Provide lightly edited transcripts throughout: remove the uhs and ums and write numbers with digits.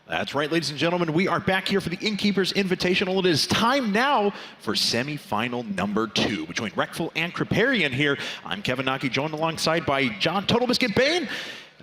That's right, ladies and gentlemen. We are back here for the Innkeeper's Invitational. It is time now for semi-final number 2 between Reckful and Kripparrian here. I'm Kevin Naki, joined alongside by John Total Biscuit Bane.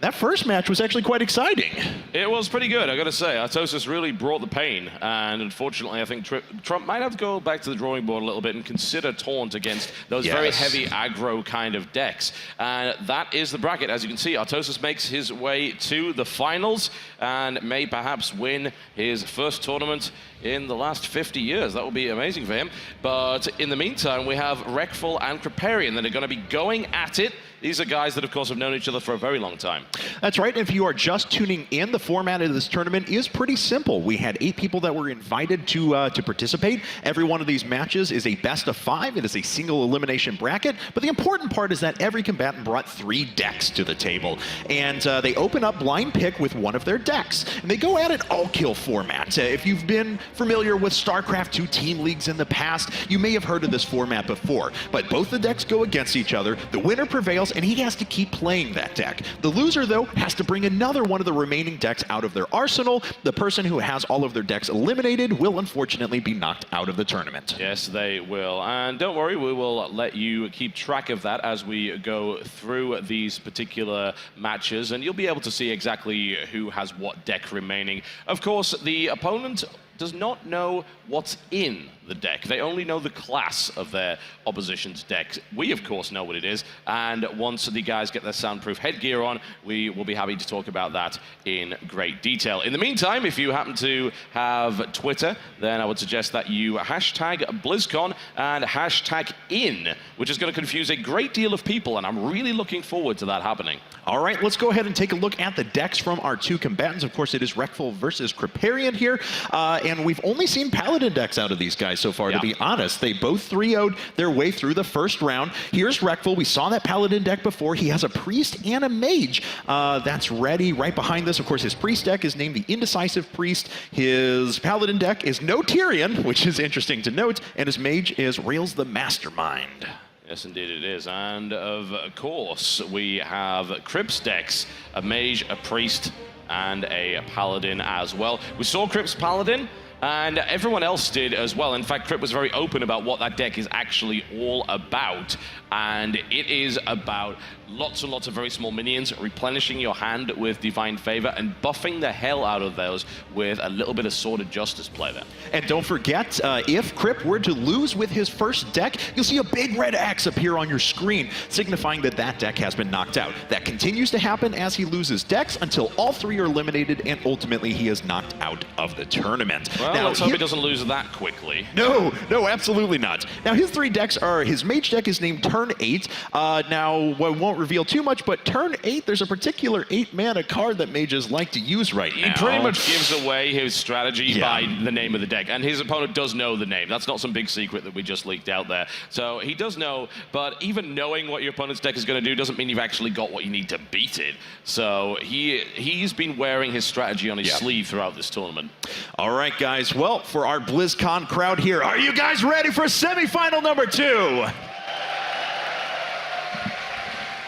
That first match was actually quite exciting. It was pretty good, I gotta say. Artosis really brought the pain, and unfortunately I think Trump might have to go back to the drawing board a little bit and consider Taunt against those very heavy aggro kind of decks. And that is the bracket. As you can see, Artosis makes his way to the finals and may perhaps win his first tournament in the last 50 years. That will be amazing for him. But in the meantime, we have Reckful and Kripparrian that are going to be going at it. These are guys that, of course, have known each other for a very long time. That's right. If you are just tuning in, the format of this tournament is pretty simple. We had 8 people that were invited to participate. Every one of these matches is a best of 5. It is a single elimination bracket. But the important part is that every combatant brought 3 decks to the table. And they open up blind pick with one of their decks. And they go at it all-kill format. If you've been familiar with StarCraft 2 team leagues in the past, you may have heard of this format before. But both the decks go against each other. The winner prevails, and he has to keep playing that deck. The loser, though, has to bring another one of the remaining decks out of their arsenal. The person who has all of their decks eliminated will unfortunately be knocked out of the tournament. Yes, they will. And don't worry, we will let you keep track of that as we go through these particular matches, and you'll be able to see exactly who has what deck remaining. Of course, the opponent does not know what's in the deck. They only know the class of their opposition's deck. We, of course, know what it is, and once the guys get their soundproof headgear on, we will be happy to talk about that in great detail. In the meantime, if you happen to have Twitter, then I would suggest that you hashtag BlizzCon and hashtag in, which is going to confuse a great deal of people, and I'm really looking forward to that happening. All right, let's go ahead and take a look at the decks from our 2 combatants. Of course, it is Reckful versus Kripparrian here, and we've only seen Paladin decks out of these guys so far, to be honest. They both 3-0'd their way through the first round. Here's Reckful. We saw that Paladin deck before. He has a Priest and a Mage that's ready right behind this. Of course, his Priest deck is named the Indecisive Priest. His Paladin deck is no Tyrion, which is interesting to note, and his Mage is Rails the Mastermind. Yes, indeed it is. And of course, we have Krip's decks, a Mage, a Priest, and a Paladin as well. We saw Krip's Paladin, and everyone else did as well. In fact, Krip was very open about what that deck is actually all about. And it is about lots and lots of very small minions, replenishing your hand with Divine Favor, and buffing the hell out of those with a little bit of Sword of Justice play there. And don't forget, if Krip were to lose with his first deck, you'll see a big red X appear on your screen, signifying that that deck has been knocked out. That continues to happen as he loses decks until all 3 are eliminated, and ultimately he is knocked out of the tournament. Well, now, let's hope he doesn't lose that quickly. No, absolutely not. Now, his 3 decks are, his Mage deck is named Turn 8. Now, I won't reveal too much, but Turn 8, there's a particular 8-mana card that mages like to use right now. He pretty much gives away his strategy by the name of the deck, and his opponent does know the name. That's not some big secret that we just leaked out there. So he does know, but even knowing what your opponent's deck is going to do doesn't mean you've actually got what you need to beat it. So he's been wearing his strategy on his sleeve throughout this tournament. All right, guys. Well, for our BlizzCon crowd here, are you guys ready for semifinal number 2?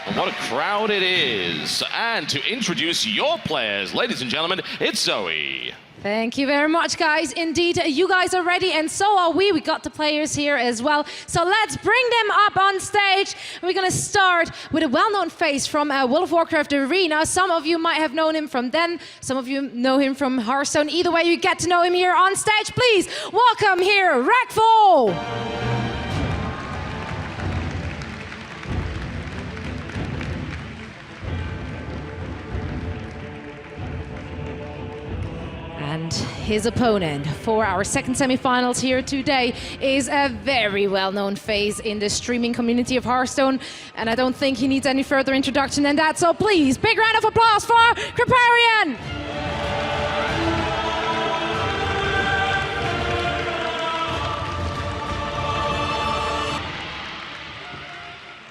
And what a crowd it is. And to introduce your players, ladies and gentlemen, it's Zoe. Thank you very much, guys. Indeed, you guys are ready, and so are we. We got the players here as well. So let's bring them up on stage. We're going to start with a well-known face from World of Warcraft Arena. Some of you might have known him from then. Some of you know him from Hearthstone. Either way, you get to know him here on stage. Please welcome here, Reckful. And his opponent for our second semifinals here today is a very well-known face in the streaming community of Hearthstone, and I don't think he needs any further introduction than that, so please, big round of applause for Kripparrian!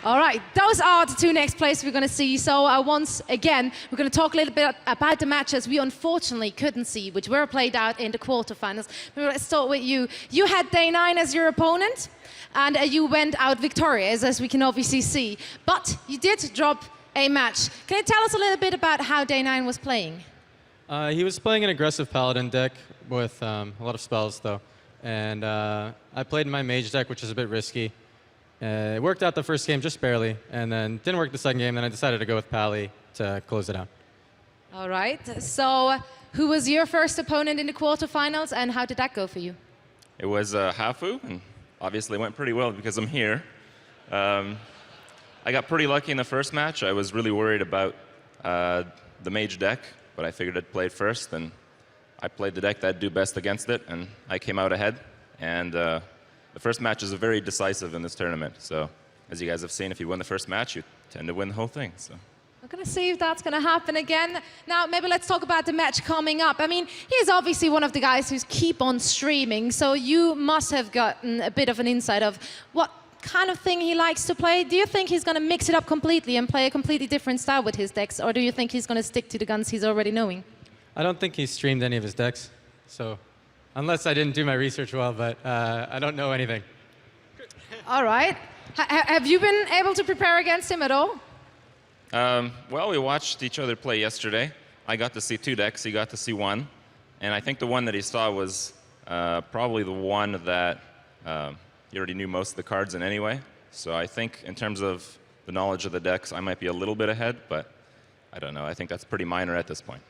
All right, those are the 2 next players we're going to see. So once again, we're going to talk a little bit about the matches we unfortunately couldn't see, which were played out in the quarterfinals. But let's start with you. You had Day 9 as your opponent, and you went out victorious, as we can obviously see. But you did drop a match. Can you tell us a little bit about how Day 9 was playing? He was playing an aggressive Paladin deck with a lot of spells, though. And I played my Mage deck, which is a bit risky. It worked out the first game just barely, and then didn't work the second game, then I decided to go with Pally to close it out. All right. So who was your first opponent in the quarterfinals, and how did that go for you? It was Hafu, and obviously it went pretty well because I'm here. I got pretty lucky in the first match. I was really worried about the Mage deck, but I figured I'd play it first, and I played the deck that'd do best against it, and I came out ahead. And the first match is very decisive in this tournament. So as you guys have seen, if you win the first match, you tend to win the whole thing. So. We're going to see if that's going to happen again. Now, maybe let's talk about the match coming up. I mean, he's obviously one of the guys who's keep on streaming, so you must have gotten a bit of an insight of what kind of thing he likes to play. Do you think he's going to mix it up completely and play a completely different style with his decks, or do you think he's going to stick to the guns he's already knowing? I don't think he streamed any of his decks, so unless I didn't do my research well, but I don't know anything. All right. Have you been able to prepare against him at all? Well, we watched each other play yesterday. I got to see 2 decks, he got to see 1. And I think the one that he saw was probably the one that he already knew most of the cards in anyway. So I think in terms of the knowledge of the decks, I might be a little bit ahead, but I don't know. I think that's pretty minor at this point.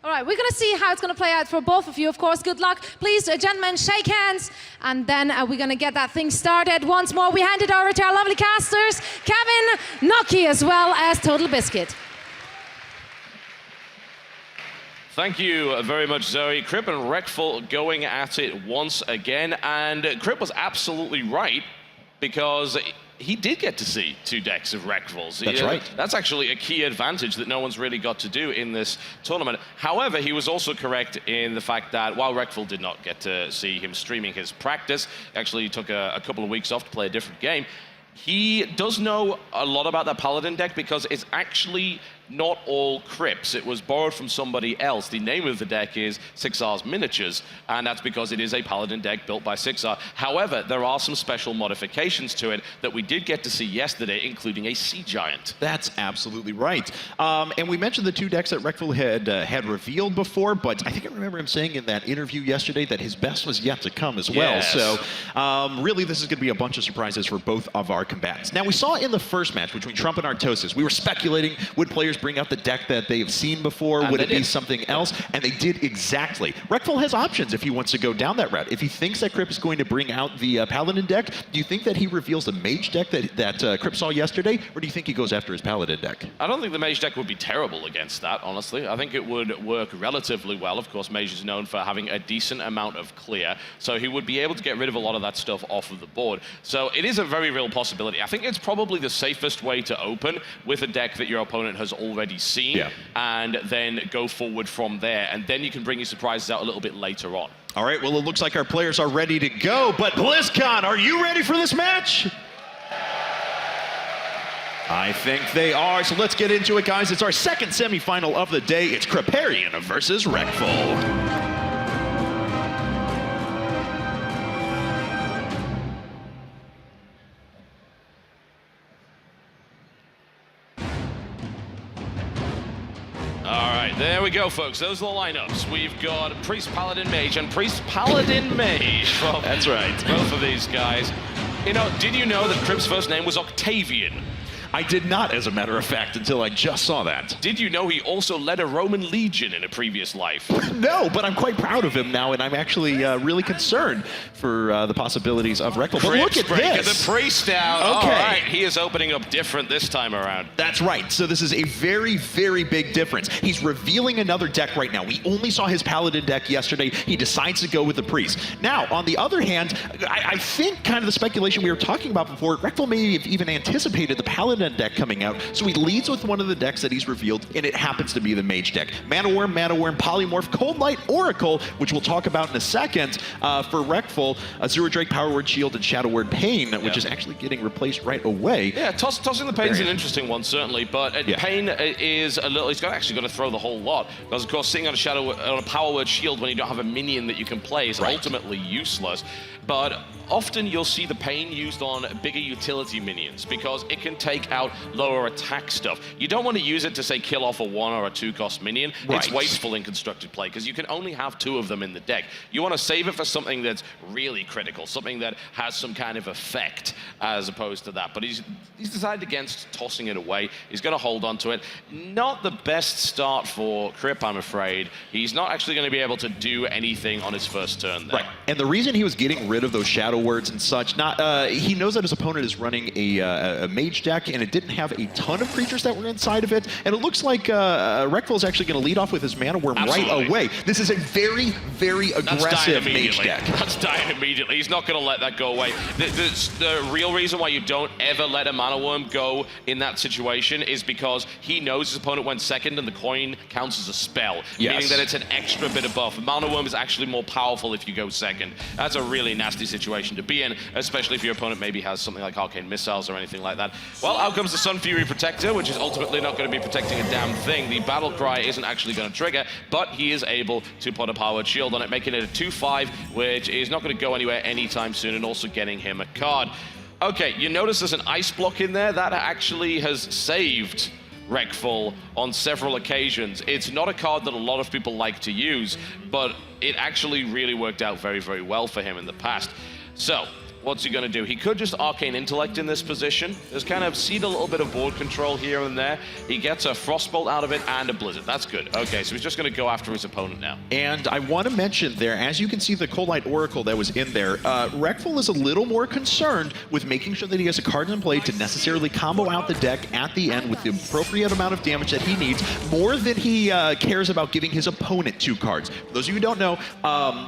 All right, we're going to see how it's going to play out for both of you. Of course, good luck. Please, gentlemen, shake hands. And then we're going to get that thing started. Once more, we hand it over to our lovely casters, Kevin, Noki, as well as Total Biscuit. Thank you very much, Zoe. Kripp and Reckful going at it once again. And Kripp was absolutely right, because he did get to see 2 decks of Reckfuls. That's right. That's actually a key advantage that no one's really got to do in this tournament. However, he was also correct in the fact that while Reckful did not get to see him streaming his practice, actually took a couple of weeks off to play a different game, he does know a lot about that Paladin deck because it's actually not all Crips. It was borrowed from somebody else. The name of the deck is Sixar's Miniatures, and that's because it is a Paladin deck built by Sixar. However, there are some special modifications to it that we did get to see yesterday, including a Sea Giant. That's absolutely right. And we mentioned the 2 decks that Reckful had revealed before, but I think I remember him saying in that interview yesterday that his best was yet to come as well. Yes. So really, this is going to be a bunch of surprises for both of our combatants. Now, we saw in the first match between Trump and Artosis, we were speculating, would players bring out the deck that they've seen before? And would it be did. something else? And they did exactly. Reckful has options if he wants to go down that route. If he thinks that Kripp is going to bring out the Paladin deck, do you think that he reveals the Mage deck that Kripp saw yesterday, or do you think he goes after his Paladin deck? I don't think the Mage deck would be terrible against that, honestly. I think it would work relatively well. Of course, Mage is known for having a decent amount of clear, so he would be able to get rid of a lot of that stuff off of the board. So it is a very real possibility. I think it's probably the safest way to open with a deck that your opponent has already seen, and then go forward from there, and then you can bring your surprises out a little bit later on. All right, well, it looks like our players are ready to go, but BlizzCon, are you ready for this match? I think they are, so let's get into it, guys. It's our second semifinal of the day. It's Kripparrian versus Reckful. There we go, folks. Those are the lineups. We've got Priest, Paladin, Mage, and Priest, Paladin, Mage. From That's right. both of these guys. You know, did you know that Kripp's first name was Octavian? I did not, as a matter of fact, until I just saw that. Did you know he also led a Roman legion in a previous life? No, but I'm quite proud of him now, and I'm actually really concerned for the possibilities of Reckful. But look at this. The priest out. Okay. All right, he is opening up different this time around. That's right. So this is a very, very big difference. He's revealing another deck right now. We only saw his Paladin deck yesterday. He decides to go with the priest. Now, on the other hand, I think kind of the speculation we were talking about before, Reckful may have even anticipated the Paladin deck coming out, so he leads with one of the decks that he's revealed, and it happens to be the Mage deck. Mana Worm, Polymorph, Cold Light, Oracle, which we'll talk about in a second, for Reckful, Azure Drake, Power Word Shield, and Shadow Word Pain, which is actually getting replaced right away. Yeah, tossing the Pain is an interesting one, certainly, but Pain is a little, he's actually got to throw the whole lot, because of course sitting on a Power Word Shield when you don't have a minion that you can play is ultimately useless. But often you'll see the pain used on bigger utility minions because it can take out lower attack stuff. You don't want to use it to, say, kill off a 1 or a 2 cost minion. Right. It's wasteful in constructed play because you can only have 2 of them in the deck. You want to save it for something that's really critical, something that has some kind of effect as opposed to that. But he's decided against tossing it away. He's going to hold on to it. Not the best start for Kripp, I'm afraid. He's not actually going to be able to do anything on his first turn there. Right, and the reason he was getting rid of those shadow words and such, he knows that his opponent is running a mage deck, and it didn't have a ton of creatures that were inside of it, and it looks like Reckful is actually going to lead off with his Mana Worm right away. This is a very, very aggressive mage deck. That's dying immediately. He's not going to let that go away. The real reason why you don't ever let a Mana Worm go in that situation is because he knows his opponent went second and the coin counts as a spell, meaning that it's an extra bit of buff. Mana Worm is actually more powerful if you go second. That's a really nasty situation to be in, especially if your opponent maybe has something like Arcane Missiles or anything like that. Well, out comes the Sun Fury Protector, which is ultimately not going to be protecting a damn thing. The Battle Cry isn't actually going to trigger, but he is able to put a Powered Shield on it, making it a 2/5, which is not going to go anywhere anytime soon, and also getting him a card. Okay, you notice there's an Ice Block in there. That actually has saved Reckful on several occasions. It's not a card that a lot of people like to use, but it actually really worked out very, very well for him in the past. So, what's he going to do? He could just Arcane Intellect in this position. Just kind of seed a little bit of board control here and there. He gets a Frostbolt out of it and a Blizzard. That's good. Okay, so he's just going to go after his opponent now. And I want to mention there, as you can see the Cold Light Oracle that was in there, Reckful is a little more concerned with making sure that he has a card in play to necessarily combo out the deck at the end with the appropriate amount of damage that he needs, more than he cares about giving his opponent 2 cards. For those of you who don't know,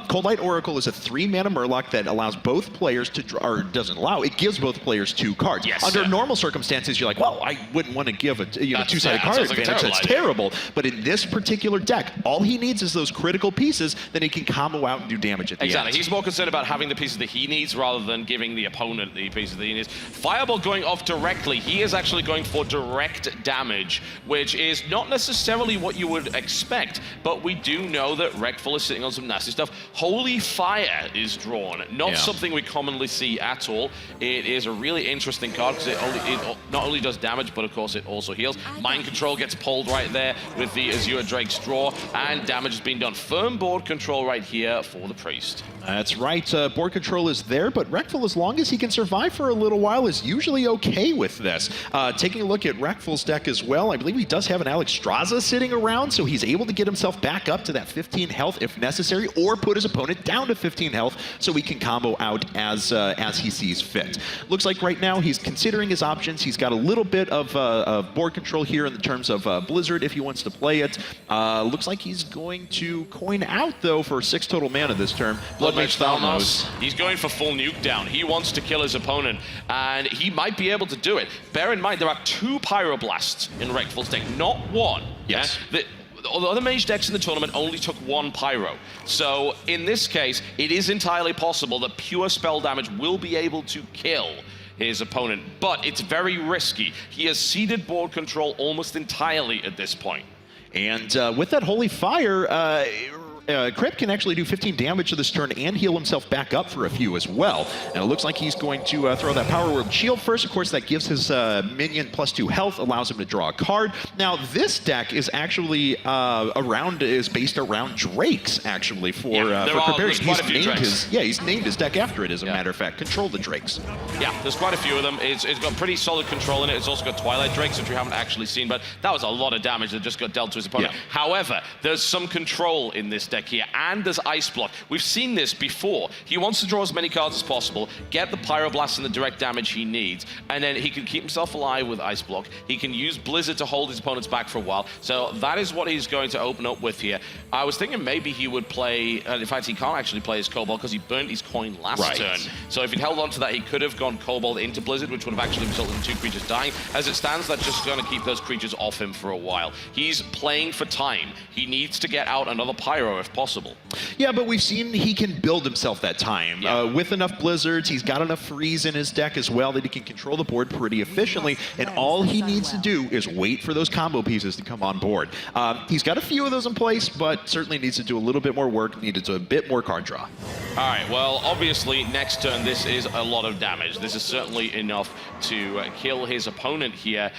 Cold Light Oracle is a 3-mana Murloc that allows both players to or doesn't allow, it gives both players 2 cards. Yes, Under normal circumstances, you're like, well, I wouldn't want to give a two-sided card sounds like advantage. That's terrible. But in this particular deck, all he needs is those critical pieces, then he can combo out and do damage at the end. Exactly. He's more concerned about having the pieces that he needs rather than giving the opponent the pieces that he needs. Fireball going off directly. He is actually going for direct damage, which is not necessarily what you would expect, but we do know that Reckful is sitting on some nasty stuff. Holy Fire is drawn. Not something we commonly see at all. It is a really interesting card because it not only does damage, but of course it also heals. Mind Control gets pulled right there with the Azure Drake's draw, and damage has been done. Firm board control right here for the Priest. That's right. Board control is there, but Reckful, as long as he can survive for a little while, is usually okay with this. Taking a look at Reckful's deck as well, I believe he does have an Alexstrasza sitting around, so he's able to get himself back up to that 15 health if necessary, or put his opponent down to 15 health so he can combo out as he sees fit. Looks like right now he's considering his options. He's got a little bit of board control here in the terms of Blizzard if he wants to play it. Looks like he's going to coin out, though, for 6 total mana this turn. Blood Mage Thalmos. He's going for full nuke down. He wants to kill his opponent, and he might be able to do it. Bear in mind, there are 2 Pyroblasts in Reckful's deck, not 1. Yes. The other mage decks in the tournament only took 1 Pyro. So in this case, it is entirely possible that pure spell damage will be able to kill his opponent, but it's very risky. He has ceded board control almost entirely at this point. And with that Holy Fire, Kripp can actually do 15 damage to this turn and heal himself back up for a few as well. And it looks like he's going to throw that Power Word Shield first. Of course, that gives his minion +2 health, allows him to draw a card. Now, this deck is actually based around Drakes, actually, for Kripparrian. He's named his deck after it, as a matter of fact. Control the Drakes. Yeah, there's quite a few of them. It's got pretty solid control in it. It's also got Twilight Drakes, which we haven't actually seen, but that was a lot of damage that just got dealt to his opponent. Yeah. However, there's some control in this deck here, and there's Ice Block. We've seen this before. He wants to draw as many cards as possible, get the Pyroblast and the direct damage he needs, and then he can keep himself alive with Ice Block. He can use Blizzard to hold his opponents back for a while, so that is what he's going to open up with here. I was thinking maybe he would play, in fact, he can't actually play his Kobold because he burnt his coin last turn. So if he'd held on to that, he could have gone Kobold into Blizzard, which would have actually resulted in 2 creatures dying. As it stands, that's just going to keep those creatures off him for a while. He's playing for time. He needs to get out another Pyro if much possible. Yeah, but we've seen he can build himself that time. Yeah. With enough blizzards, he's got enough freeze in his deck as well that he can control the board pretty efficiently, and all he needs to do is wait for those combo pieces to come on board. He's got a few of those in place, but certainly needs to do a little bit more work, needed to a bit more card draw. All right, well, obviously, next turn, this is a lot of damage. This is certainly enough to kill his opponent here.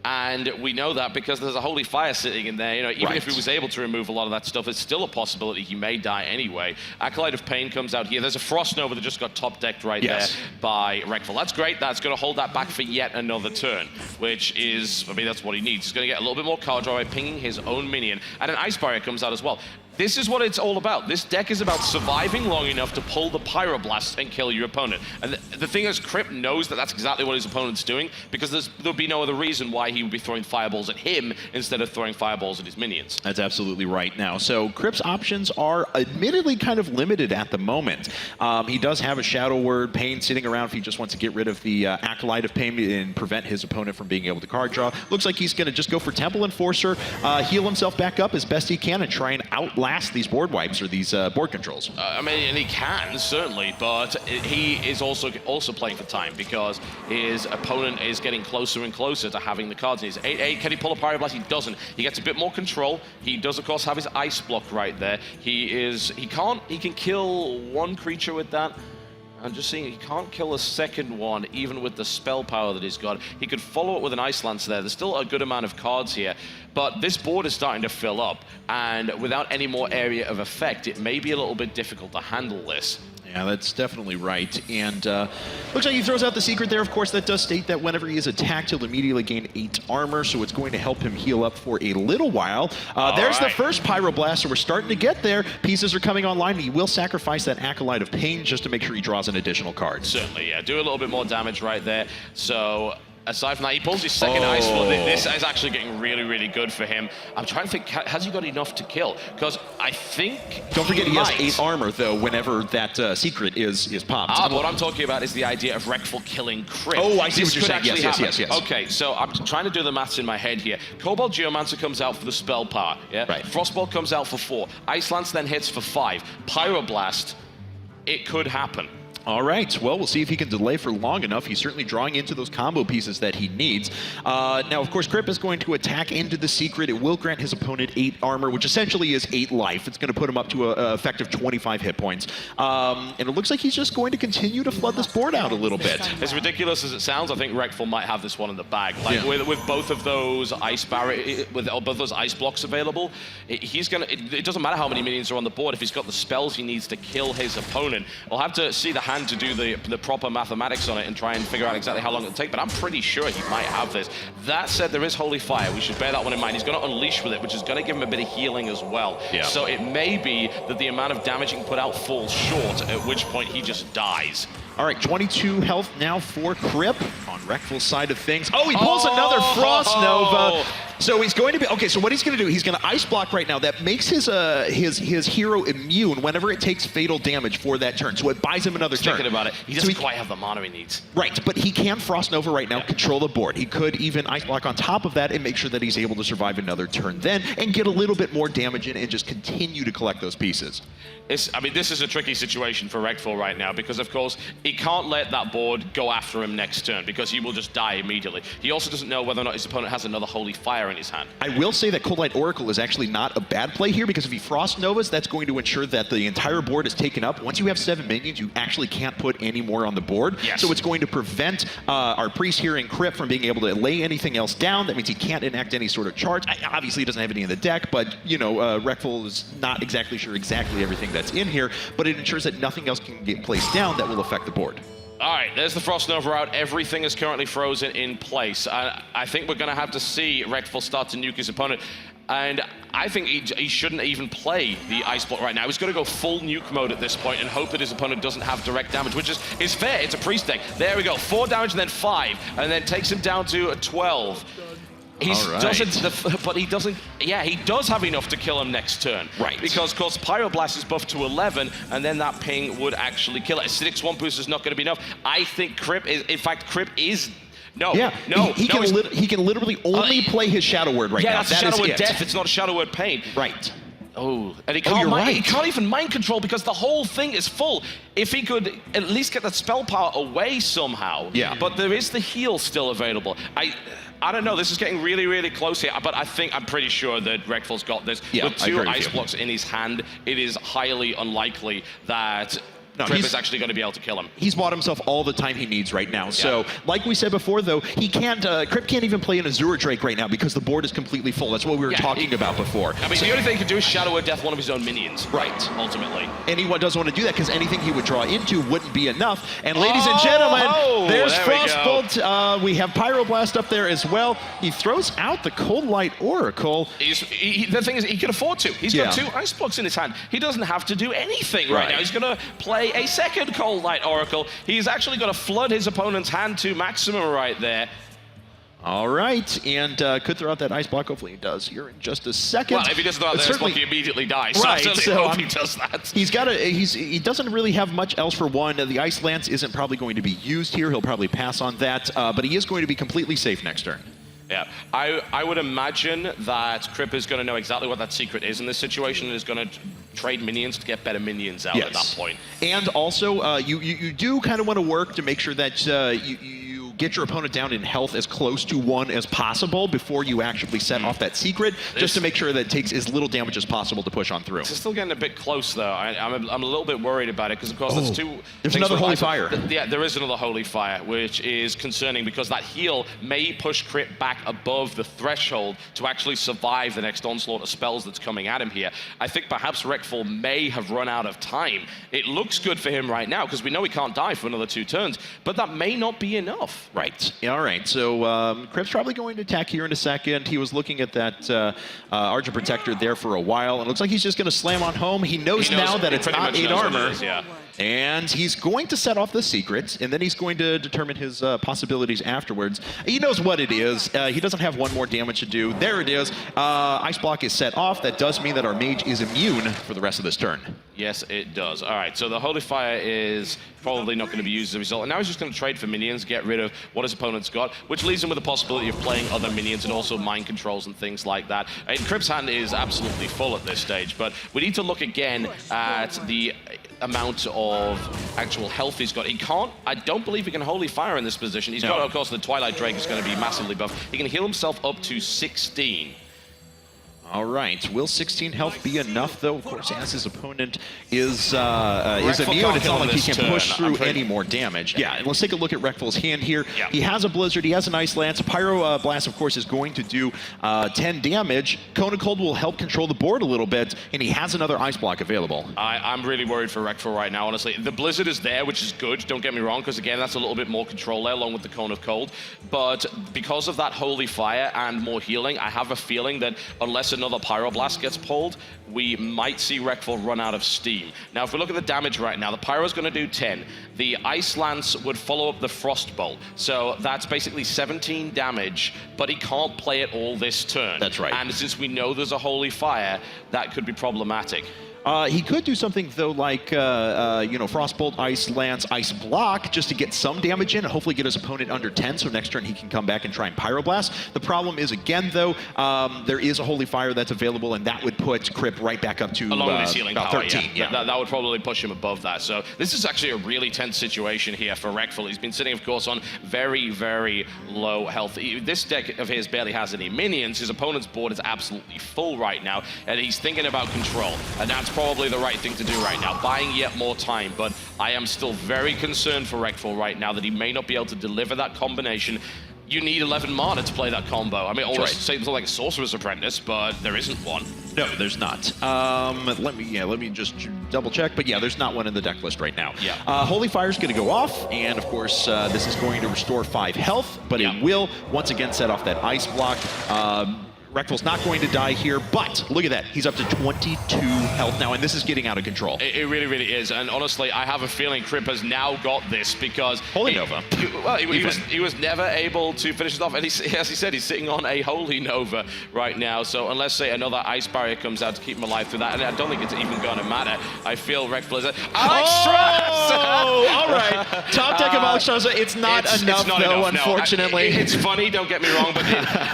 And we know that because there's a Holy Fire sitting in there. You know, even if he was able to remove a lot of that stuff, it's still a possibility he may die anyway. Acolyte of Pain comes out here. There's a Frost Nova that just got top decked right there by Reckful. That's great. That's going to hold that back for yet another turn, which is, I mean, that's what he needs. He's going to get a little bit more card draw by pinging his own minion. And an Ice Barrier comes out as well. This is what it's all about. This deck is about surviving long enough to pull the Pyroblast and kill your opponent. And the thing is, Krip knows that that's exactly what his opponent's doing, because there'll be no other reason why he would be throwing fireballs at him instead of throwing fireballs at his minions. That's absolutely right now. So Krip's options are admittedly kind of limited at the moment. He does have a Shadow Word Pain sitting around if he just wants to get rid of the Acolyte of Pain and prevent his opponent from being able to card draw. Looks like he's going to just go for Temple Enforcer, heal himself back up as best he can, and try and outlast these board wipes or these board controls. I mean, and he can, certainly, but he is also playing for time because his opponent is getting closer and closer to having the cards. He's 8-8. Can he pull a Pyroblast? He doesn't. He gets a bit more control. He does, of course, have his Ice Block right there. He can kill one creature with that. I'm just seeing he can't kill a second one, even with the spell power that he's got. He could follow it with an Ice Lance there. There's still a good amount of cards here, but this board is starting to fill up, and without any more area of effect, it may be a little bit difficult to handle this. Yeah, that's definitely right. And looks like he throws out the secret there. Of course, that does state that whenever he is attacked, he'll immediately gain 8 armor, so it's going to help him heal up for a little while. There's the first Pyroblast, so we're starting to get there. Pieces are coming online. He will sacrifice that Acolyte of Pain just to make sure he draws an additional card. Certainly, yeah. Do a little bit more damage right there. So aside from that, he pulls his second Ice Block. This is actually getting really, really good for him. I'm trying to think, has he got enough to kill? Because I think Don't forget he has 8 armor, though, whenever that secret is popped. What I'm talking about is the idea of Reckful killing Krip. Oh, I see what you're saying. Yes. Okay, so I'm trying to do the maths in my head here. Cobalt Geomancer comes out for the spell power, yeah? Right. Frostbolt comes out for 4. Ice Lance then hits for 5. Pyroblast, it could happen. All right, well, we'll see if he can delay for long enough. He's certainly drawing into those combo pieces that he needs. Now, of course, Krip is going to attack into the secret. It will grant his opponent 8 armor, which essentially is 8 life. It's going to put him up to an effective 25 hit points. And it looks like he's just going to continue to flood this board out a little bit. As ridiculous as it sounds, I think Reckful might have this one in the bag. Like with both of those ice both those ice blocks available, he's gonna. It doesn't matter how many minions are on the board if he's got the spells he needs to kill his opponent. We'll have to see the hand to do the proper mathematics on it and try and figure out exactly how long it'll take, but I'm pretty sure he might have this. That said, there is Holy Fire. We should bear that one in mind. He's going to Unleash with it, which is going to give him a bit of healing as well. Yeah. So it may be that the amount of damage he can put out falls short, at which point he just dies. All right, 22 health now for Krip on Reckful's side of things. Oh, he pulls another Frost Nova. So he's going to be, okay, so what he's going to do, he's going to Ice Block right now. That makes his hero immune whenever it takes fatal damage for that turn. So it buys him another turn. Thinking about it, he doesn't quite have the mana he needs. Right, but he can Frost Nova right now, control the board. He could even Ice Block on top of that and make sure that he's able to survive another turn then and get a little bit more damage in and just continue to collect those pieces. I mean, this is a tricky situation for Reckful right now because, of course, he can't let that board go after him next turn because he will just die immediately. He also doesn't know whether or not his opponent has another Holy Fire in his hand. I will say that Cold Light Oracle is actually not a bad play here because if he Frost Novas, that's going to ensure that the entire board is taken up. Once you have 7 minions, you actually can't put any more on the board. Yes. So it's going to prevent our Priest here in Krip from being able to lay anything else down. That means he can't enact any sort of charge. Obviously, he doesn't have any in the deck, but, you know, Reckful is not exactly sure exactly everything that's in here, but it ensures that nothing else can get placed down that will affect the board. All right, there's the Frost Nova out. Everything is currently frozen in place. I think we're going to have to see Reckful start to nuke his opponent. And I think he shouldn't even play the Ice Block right now. He's going to go full nuke mode at this point and hope that his opponent doesn't have direct damage, which is fair. It's a Priest deck. There we go. 4 damage and then 5, and then takes him down to 12. He doesn't. Yeah, he does have enough to kill him next turn. Right. Because, of course, Pyroblast is buffed to 11, and then that ping would actually kill it. Acidic Swamp Boost is not going to be enough. I think Krip is. In fact, Krip is. He can literally only play his Shadow Word right now. Yeah, that's Shadow Word Death. It's not a Shadow Word Pain. Right. Oh, and he can't, you're right. he can't even mind control because the whole thing is full. If he could at least get that spell power away somehow. Yeah. But there is the heal still available. I don't know, this is getting really, really close here, but I'm pretty sure that Reckful's got this. Yeah, with I 2 agree with ice you. blocks in his hand, it is highly unlikely that Kripp is actually going to be able to kill him. He's bought himself all the time he needs right now. So, like we said before, though, he can't. Kripp can't even play an Azure Drake right now because the board is completely full. That's what we were talking about before. I mean, the only thing he could do is Shadow or Death one of his own minions. Right. Ultimately. And he doesn't want to do that because anything he would draw into wouldn't be enough. And ladies and gentlemen, there's Frostbolt. We have Pyroblast up there as well. He throws out the Cold Light Oracle. The thing is, he can afford to. He's got 2 ice blocks in his hand. He doesn't have to do anything right now. He's going to play a second Cold Light Oracle. He's actually going to flood his opponent's hand to maximum right there. All right, and could throw out that ice block. Hopefully he does here in just a second. Well, if he doesn't throw out that ice block, he immediately dies. Right, So I certainly hope he does that. He doesn't really have much else for one. The Ice Lance isn't probably going to be used here. He'll probably pass on that, but he is going to be completely safe next turn. Yeah, I would imagine that Kripp is going to know exactly what that secret is in this situation and is going to trade minions to get better minions out at that point. And also, you do kind of want to work to make sure that you get your opponent down in health as close to 1 as possible before you actually set off that secret, just to make sure that it takes as little damage as possible to push on through. It's still getting a bit close, though. I'm a little bit worried about it because, of course, there's 2... There's another Holy Fire. Yeah, there is another Holy Fire, which is concerning because that heal may push Kripp back above the threshold to actually survive the next onslaught of spells that's coming at him here. I think perhaps Reckful may have run out of time. It looks good for him right now because we know he can't die for another 2 turns, but that may not be enough. Right. All right. So Kripp's probably going to attack here in a second. He was looking at that Argent Protector there for a while, and it looks like he's just going to slam on home. He knows now that it's not 8 armor. And he's going to set off the secret, and then he's going to determine his possibilities afterwards. He knows what it is. He doesn't have 1 more damage to do. There it is. Ice block is set off. That does mean that our mage is immune for the rest of this turn. Yes, it does. All right, so the Holy Fire is probably not going to be used as a result. And now he's just going to trade for minions, get rid of what his opponent's got, which leaves him with the possibility of playing other minions and also mind controls and things like that. And Kripp's hand is absolutely full at this stage, but we need to look again at the amount of actual health he's got. He can't, I don't believe he can Holy Fire in this position. He's got, of course, the Twilight Drake is going to be massively buffed. He can heal himself up to 16. All right. Will 16 health be enough, though? Of course, as his opponent is immune, it's not like he can push through any more damage. Yeah, and let's take a look at Reckful's hand here. Yeah. He has a Blizzard. He has an Ice Lance. Pyro Blast, of course, is going to do 10 damage. Cone of Cold will help control the board a little bit, and he has another Ice Block available. I'm really worried for Reckful right now, honestly. The Blizzard is there, which is good, don't get me wrong, because, again, that's a little bit more control there, along with the Cone of Cold. But because of that Holy Fire and more healing, I have a feeling that unless another Pyroblast gets pulled, we might see Reckful run out of steam. Now, if we look at the damage right now, the Pyro's going to do 10. The Ice Lance would follow up the Frostbolt. So that's basically 17 damage, but he can't play it all this turn. That's right. And since we know there's a Holy Fire, that could be problematic. He could do something, though, like, Frostbolt, Ice Lance, Ice Block, just to get some damage in and hopefully get his opponent under 10, so next turn he can come back and try and Pyroblast. The problem is, again, though, there is a Holy Fire that's available, and that would put Kripp right back up to along with his healing about power, 13. Yeah. That would probably push him above that. So this is actually a really tense situation here for Reckful. He's been sitting, of course, on very, very low health. This deck of his barely has any minions. His opponent's board is absolutely full right now, and he's thinking about control, and that's probably the right thing to do right now, buying yet more time. But I am still very concerned for Reckful right now that he may not be able to deliver that combination. You need 11 mana to play that combo. I mean, almost say something like a Sorcerer's Apprentice, but there isn't one. No, there's not. Let me just double check. But yeah, there's not one in the deck list right now. Yeah. Holy Fire's going to go off, and of course, this is going to restore 5 health, but it will once again set off that Ice Block. Reckful's not going to die here, but look at that. He's up to 22 health now, and this is getting out of control. It really, really is. And honestly, I have a feeling Kripp has now got this because... Holy Nova. He was never able to finish it off. And as he said, he's sitting on a Holy Nova right now. So unless, say, another Ice Barrier comes out to keep him alive through that, and I don't think it's even going to matter. I feel Reckful is... Alex Strike! Oh, all right. Top deck of Alexstrasza, it's not enough, it's not though, enough, no. unfortunately. It's funny, don't get me wrong, but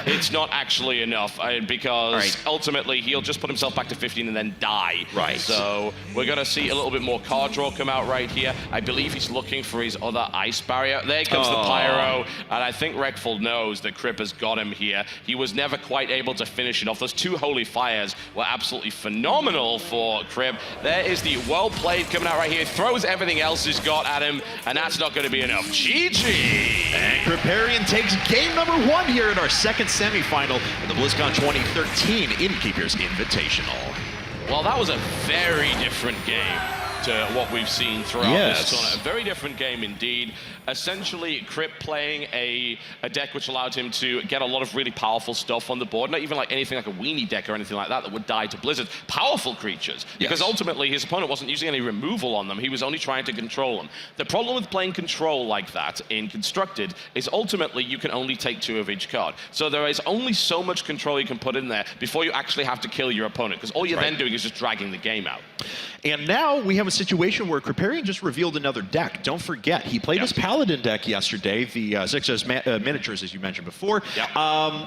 it's not actually enough because ultimately he'll just put himself back to 15 and then die. Right. So we're going to see a little bit more card draw come out right here. I believe he's looking for his other ice barrier. There comes the Pyro, and I think Reckful knows that Kripp has got him here. He was never quite able to finish it off. Those 2 Holy Fires were absolutely phenomenal for Kripp. There is the well played coming out right here. Throws everything else he's got at him, and that's not going to be enough. GG! And Kripparrian takes game number 1 here in our second semifinal of the BlizzCon 2013 Innkeepers Invitational. Well, that was a very different game to what we've seen throughout this tournament. A very different game indeed. Essentially, Kripp playing a deck which allowed him to get a lot of really powerful stuff on the board. Not even like anything like a weenie deck or anything like that would die to Blizzard. Powerful creatures. Because ultimately, his opponent wasn't using any removal on them. He was only trying to control them. The problem with playing control like that in Constructed is ultimately you can only take 2 of each card. So there is only so much control you can put in there before you actually have to kill your opponent. Because all you're then doing is just dragging the game out. And now we have a situation where Kripparrian just revealed another deck. Don't forget, he played his Paladin deck yesterday, the 6 miniatures, as you mentioned before.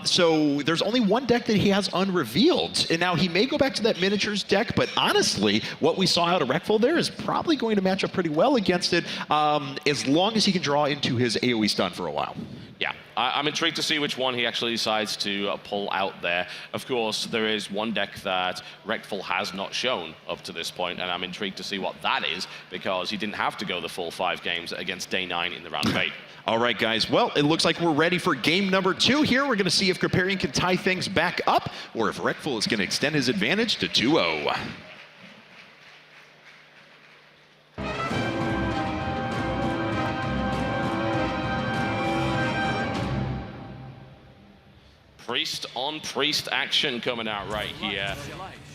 So there's only one deck that he has unrevealed. And now he may go back to that miniatures deck, but honestly, what we saw out of Reckful there is probably going to match up pretty well against it, as long as he can draw into his AoE stun for a while. Yeah, I'm intrigued to see which one he actually decides to pull out there. Of course, there is one deck that Reckful has not shown up to this point, and I'm intrigued to see what that is, because he didn't have to go the full 5 games against Day 9 in the round of 8. All right, guys. Well, it looks like we're ready for game number 2 here. We're going to see if Kripparrian can tie things back up, or if Reckful is going to extend his advantage to 2-0. Priest on Priest action coming out right here.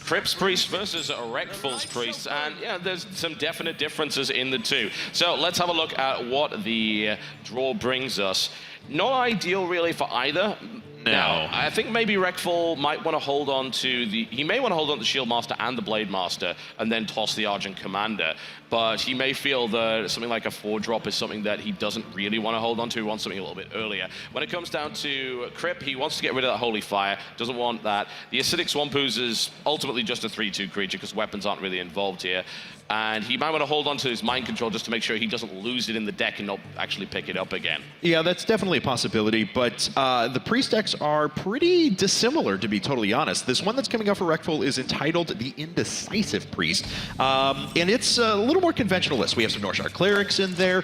Kripp's Priest versus Reckful's Priest, and yeah, there's some definite differences in the two. So let's have a look at what the draw brings us. Not ideal really for either. No, I think maybe Reckful might want to hold on to he may want to hold on to Shield Master and the Blade Master and then toss the Argent Commander, but he may feel that something like a 4-drop is something that he doesn't really want to hold on to. He wants something a little bit earlier. When it comes down to Kripp, he wants to get rid of that Holy Fire, doesn't want that. The Acidic Swamp Ooze is ultimately just a 3/2 creature because weapons aren't really involved here. And he might want to hold on to his Mind Control just to make sure he doesn't lose it in the deck and not actually pick it up again. Yeah, that's definitely a possibility, but the Priest decks are pretty dissimilar, to be totally honest. This one that's coming up for Reckful is entitled the Indecisive Priest, and it's a little more conventionalist. We have some Northshire Clerics in there.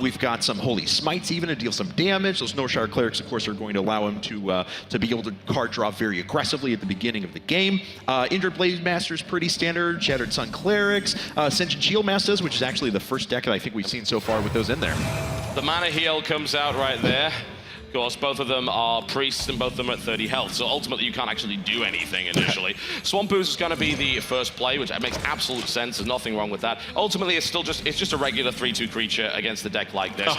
We've got some Holy Smites even to deal some damage. Those Northshire Clerics, of course, are going to allow him to be able to card draw very aggressively at the beginning of the game. Injured Blade Masters, pretty standard. Shattered Sun Clerics. Sentient Shield Masters, which is actually the first deck that I think we've seen so far with those in there. The Mana Heal comes out right there. Of course, both of them are priests and both of them are at 30 health, so ultimately you can't actually do anything initially. Swamp Ooze is going to be the first play, which makes absolute sense. There's nothing wrong with that. Ultimately, it's just a regular 3/2 creature against a deck like this.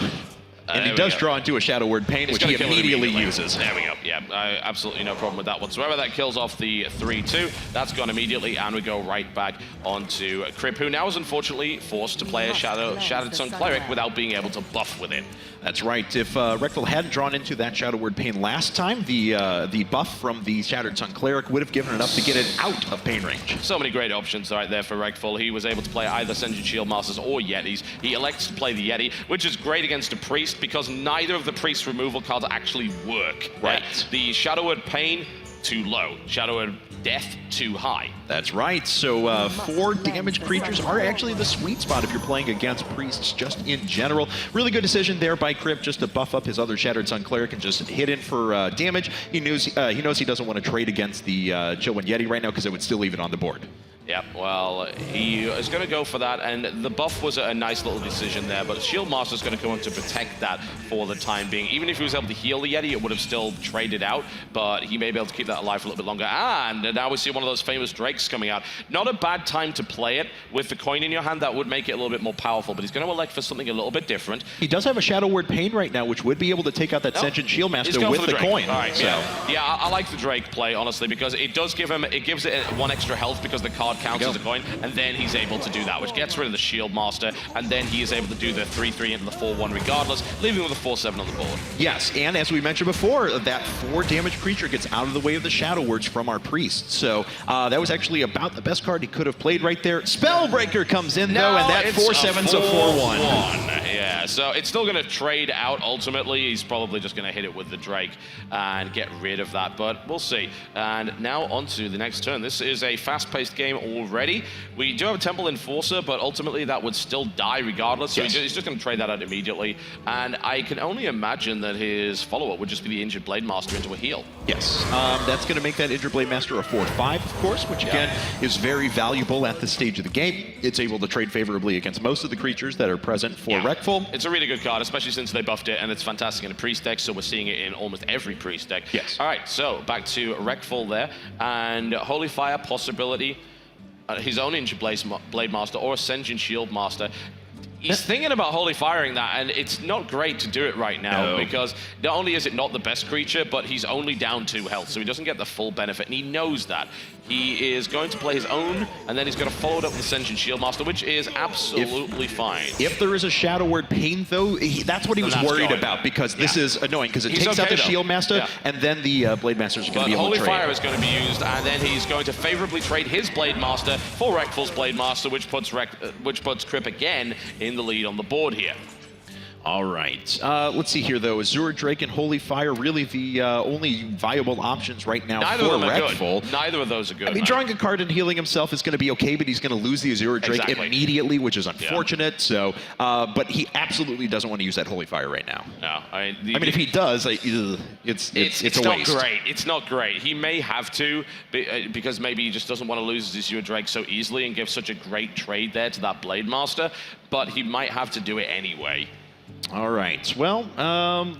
And he does draw into a Shadow Word Pain, which he immediately uses. There we go. Yeah, absolutely no problem with that whatsoever. That kills off the 3/2. That's gone immediately, and we go right back onto Kripp, who now is unfortunately forced to play a Shattered Sun Cleric without being able to buff with it. That's right. If Reckful hadn't drawn into that Shadow Word Pain last time, the buff from the Shattered Sun Cleric would have given enough to get it out of pain range. So many great options right there for Reckful. He was able to play either Sentient Shield Masters or Yetis. He elects to play the Yeti, which is great against a Priest because neither of the Priest removal cards actually work. Right. The Shadow Word Pain, too low. Shadow Word Death, too high. That's right. So 4 damage creatures are actually the sweet spot if you're playing against Priests just in general. Really good decision there by Kripp just to buff up his other Shattered Sun Cleric and just hit in for damage. He knows he doesn't want to trade against the Chillwind Yeti right now because it would still leave it on the board. Yeah, well, he is going to go for that, and the buff was a nice little decision there, but Shield Master is going to come in to protect that for the time being. Even if he was able to heal the Yeti, it would have still traded out, but he may be able to keep that alive for a little bit longer. And now we see one of those famous Drakes coming out. Not a bad time to play it. With the coin in your hand, that would make it a little bit more powerful, but he's going to elect for something a little bit different. He does have a Shadow Word Pain right now, which would be able to take out that Sentient Shield Master with the coin. All right, so. Yeah, I like the Drake play, honestly, because it does give him, it gives it 1 extra health because the card Fafard counts as a coin, and then he's able to do that, which gets rid of the Shield Master, and then he is able to do the 3-3 into the 4-1 regardless, leaving with a 4-7 on the board. Yes, and as we mentioned before, that 4 damage creature gets out of the way of the Shadow Words from our Priest. So that was actually about the best card he could have played right there. Spellbreaker comes in, though, and that 4-7's a 4-1. Yeah, so it's still going to trade out ultimately. He's probably just going to hit it with the Drake and get rid of that, but we'll see. And now on to the next turn. This is a fast-paced game already. We do have a Temple Enforcer, but ultimately that would still die regardless, so he's just going to trade that out immediately. And I can only imagine that his follow-up would just be the Injured Blade Master into a heal. Yes, that's going to make that Injured Blade Master a 4-5, of course, which again is very valuable at this stage of the game. It's able to trade favorably against most of the creatures that are present for Reckful. It's a really good card, especially since they buffed it, and it's fantastic in a Priest deck, so we're seeing it in almost every Priest deck. Yes. All right, so back to Reckful there, and Holy Fire possibility, his own Injured Blade Master or Ascension Shield Master. He's thinking about Holy Firing that, and it's not great to do it right now because not only is it not the best creature, but he's only down 2 health, so he doesn't get the full benefit, and he knows that. He is going to play his own, and then he's going to follow it up with Ascension Shield Master, which is absolutely fine. If there is a Shadow Word Pain, though, that's what he was worried about, because this is annoying, because it takes out the Shield Master, and then the Blade Masters are going to be able to trade. Holy Fire is going to be used, and then he's going to favorably trade his Blade Master for Reckful's Blade Master, which puts Krip again in the lead on the board here. All right. Let's see here, though. Azure Drake and Holy Fire really the only viable options right now for Reckful. Neither of those are good. I mean, drawing a card and healing himself is going to be okay, but he's going to lose the Azure Drake immediately, which is unfortunate. So, but he absolutely doesn't want to use that Holy Fire right now. No, I mean, if he does, it's a waste. Not great. It's not great. He may have to because maybe he just doesn't want to lose his Azure Drake so easily and give such a great trade there to that Blade Master. But he might have to do it anyway. All right. Well,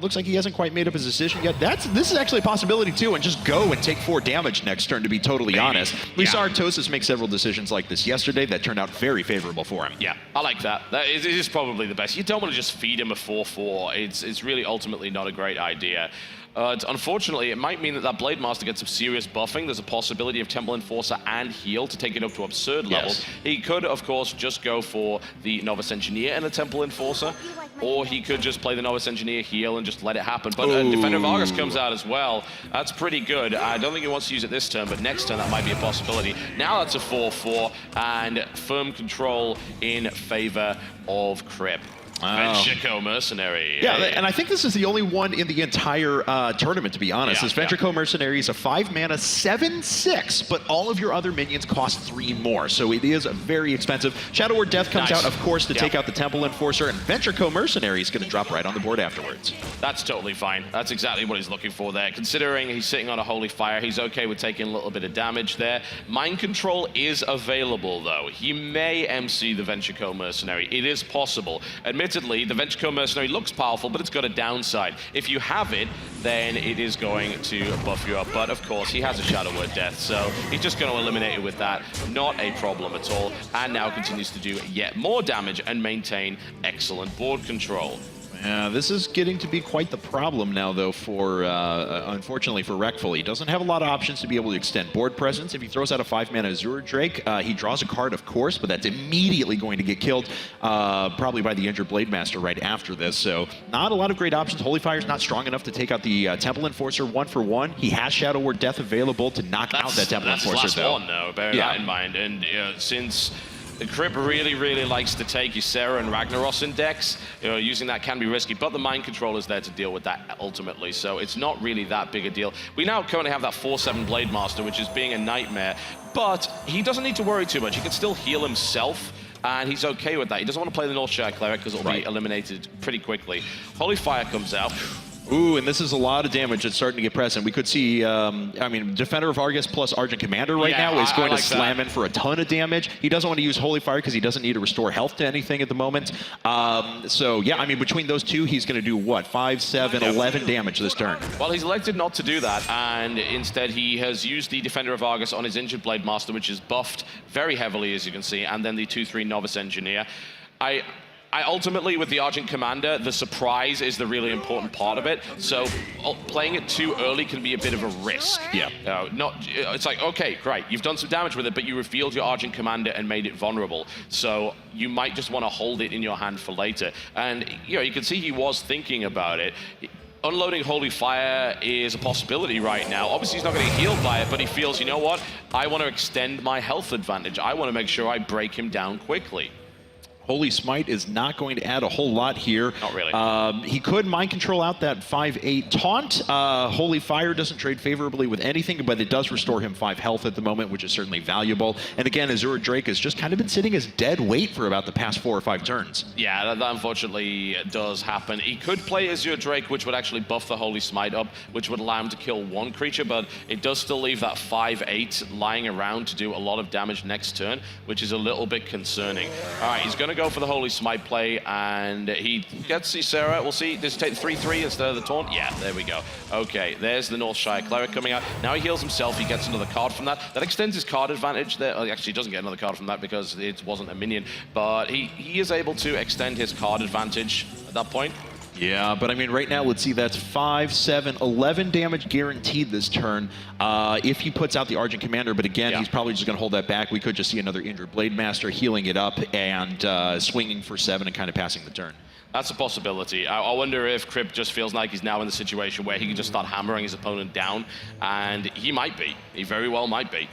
looks like he hasn't quite made up his decision yet. This is actually a possibility, too, and just go and take 4 damage next turn, to be totally honest. We saw Artosis make several decisions like this yesterday that turned out very favorable for him. Yeah, I like that. It is probably the best. You don't want to just feed him a 4-4. It's really ultimately not a great idea. Unfortunately, it might mean that Blade Master gets some serious buffing. There's a possibility of Temple Enforcer and Heal to take it up to absurd levels. He could, of course, just go for the Novice Engineer and a Temple Enforcer, or he could just play the Novice Engineer, Heal, and just let it happen. But Defender of Argus comes out as well. That's pretty good. I don't think he wants to use it this turn, but next turn that might be a possibility. Now that's a 4-4, and firm control in favor of Krip. Venture Mercenary. Yeah, and I think this is the only one in the entire tournament, to be honest. This Venture Mercenary is a 5-mana 7/6, but all of your other minions cost 3 more, so it is very expensive. Shadow Word Death comes out, of course, to take out the Temple Enforcer, and Venture Mercenary is going to drop right on the board afterwards. That's totally fine. That's exactly what he's looking for there. Considering he's sitting on a Holy Fire, he's okay with taking a little bit of damage there. Mind Control is available, though. He may MC the Venture Mercenary. It is possible. Admittedly, the Venture Mercenary looks powerful, but it's got a downside. If you have it, then it is going to buff you up. But of course, he has a Shadow Word Death, so he's just going to eliminate it with that. Not a problem at all. And now continues to do yet more damage and maintain excellent board control. This is getting to be quite the problem now, though, for, unfortunately, for Reckful. He doesn't have a lot of options to be able to extend board presence. If he throws out a 5-mana Azure Drake, he draws a card, of course, but that's immediately going to get killed, probably by the Injured Blade Master right after this. So not a lot of great options. Holy Fire's not strong enough to take out the Temple Enforcer 1-for-1. He has Shadow Word Death available to knock out that Temple Enforcer, though. That's the last one, though. Bear that in mind. And since the Krip really likes to take Ysera and Ragnaros in decks. Using that can be risky, but the Mind Control is there to deal with that ultimately, so it's not really that big a deal. We now currently have that 4-7 Blade Master, which is being a nightmare, but he doesn't need to worry too much. He can still heal himself, and he's okay with that. He doesn't want to play the Northshire Cleric because it'll be eliminated pretty quickly. Holy Fire comes out. Ooh, and this is a lot of damage that's starting to get present. We could see, I mean, Defender of Argus plus Argent Commander right now is going to slam in for a ton of damage. He doesn't want to use Holy Fire because he doesn't need to restore health to anything at the moment. So, yeah, I mean, between those two, he's going to do, what, 5, 7, 11 damage this turn. Well, he's elected not to do that, and instead he has used the Defender of Argus on his Injured Blade Master, which is buffed very heavily, as you can see, and then the 2-3 Novice Engineer. I ultimately, with the Argent Commander, the surprise is the really important part of it. So playing it too early can be a bit of a risk. Yeah. It's like, okay, great, you've done some damage with it, but you revealed your Argent Commander and made it vulnerable. So you might just want to hold it in your hand for later. And you can see he was thinking about it. Unloading Holy Fire is a possibility right now. Obviously, he's not going to get healed by it, but he feels, you know what? I want to extend my health advantage. I want to make sure I break him down quickly. Holy Smite is not going to add a whole lot here. Not really. He could mind control out that 5/8 taunt. Holy Fire doesn't trade favorably with anything, but it does restore him 5 health at the moment, which is certainly valuable. And again, Azure Drake has just kind of been sitting as dead weight for about the past 4 or 5 turns. Yeah, that unfortunately does happen. He could play Azure Drake, which would actually buff the Holy Smite up, which would allow him to kill 1 creature, but it does still leave that 5/8 lying around to do a lot of damage next turn, which is a little bit concerning. All right, he's going to go for the Holy Smite play, and he gets Ysera. We'll see. Does he take the 3/3 instead of the taunt? Yeah, there we go. Okay, there's the Northshire Cleric coming out. Now he heals himself. He gets another card from that. That extends his card advantage there. Well, actually, he doesn't get another card from that because it wasn't a minion, but he is able to extend his card advantage at that point. Yeah, but I mean, right now, let's see, that's 5, 7, 11 damage guaranteed this turn if he puts out the Argent Commander. But again, he's probably just going to hold that back. We could just see another injured Blade Master healing it up and swinging for 7 and kind of passing the turn. That's a possibility. I wonder if Kripp just feels like he's now in the situation where he can just start hammering his opponent down, and he might be. He very well might be.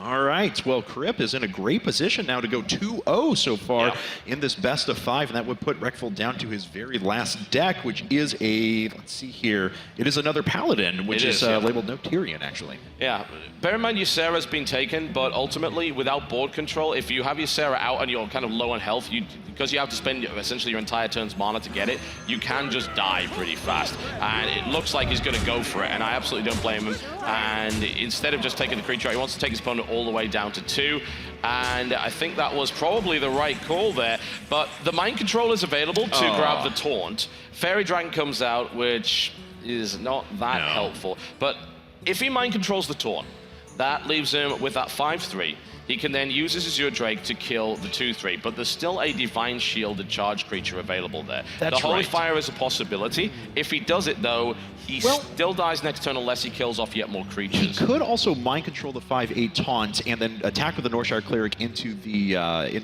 All right, well, Kripp is in a great position now to go 2-0 so far in this best of 5, and that would put Reckful down to his very last deck, which is a, let's see here, it is another Paladin, which is labeled no Tyrion, actually. Yeah, bear in mind Ysera's been taken, but ultimately, without board control, if you have Ysera out and you're kind of low on health, because you have to spend essentially your entire turn's mana to get it, you can just die pretty fast. And it looks like he's going to go for it, and I absolutely don't blame him. And instead of just taking the creature out, he wants to take his opponent all the way down to 2. And I think that was probably the right call there. But the Mind Control is available to grab the taunt. Fairy Dragon comes out, which is not that helpful. But if he Mind Controls the taunt, that leaves him with that 5/3. He can then use his Azure Drake to kill the 2/3, but there's still a Divine Shielded charge creature available there. That's the Holy right. Fire is a possibility. If he does it, though, he still dies next turn unless he kills off yet more creatures. He could also mind control the 5/8 taunt and then attack with the Northshire Cleric into the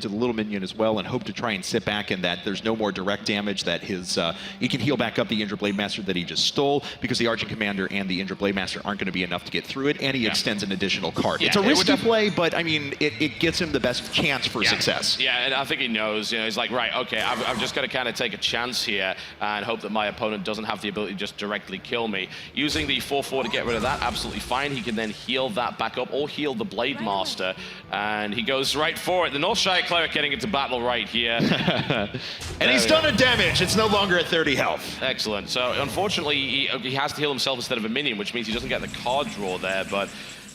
little minion as well, and hope to try and sit back in that there's no more direct damage, that his he can heal back up the Injured Blade Master that he just stole, because the Argent Commander and the Injured Blade Master aren't going to be enough to get through it, and he extends an additional card. It's a risky play, but I mean, it gets him the best chance for success. Yeah, and I think he knows. He's like, right, okay, I've just got to kind of take a chance here and hope that my opponent doesn't have the ability to just directly kill me. Using the 4/4 to get rid of that, absolutely fine. He can then heal that back up or heal the Blade Master, and he goes right for it. The Northshire Cleric getting into battle right here. And he's done a damage. It's no longer at 30 health. Excellent. So unfortunately, he has to heal himself instead of a minion, which means he doesn't get the card draw there, but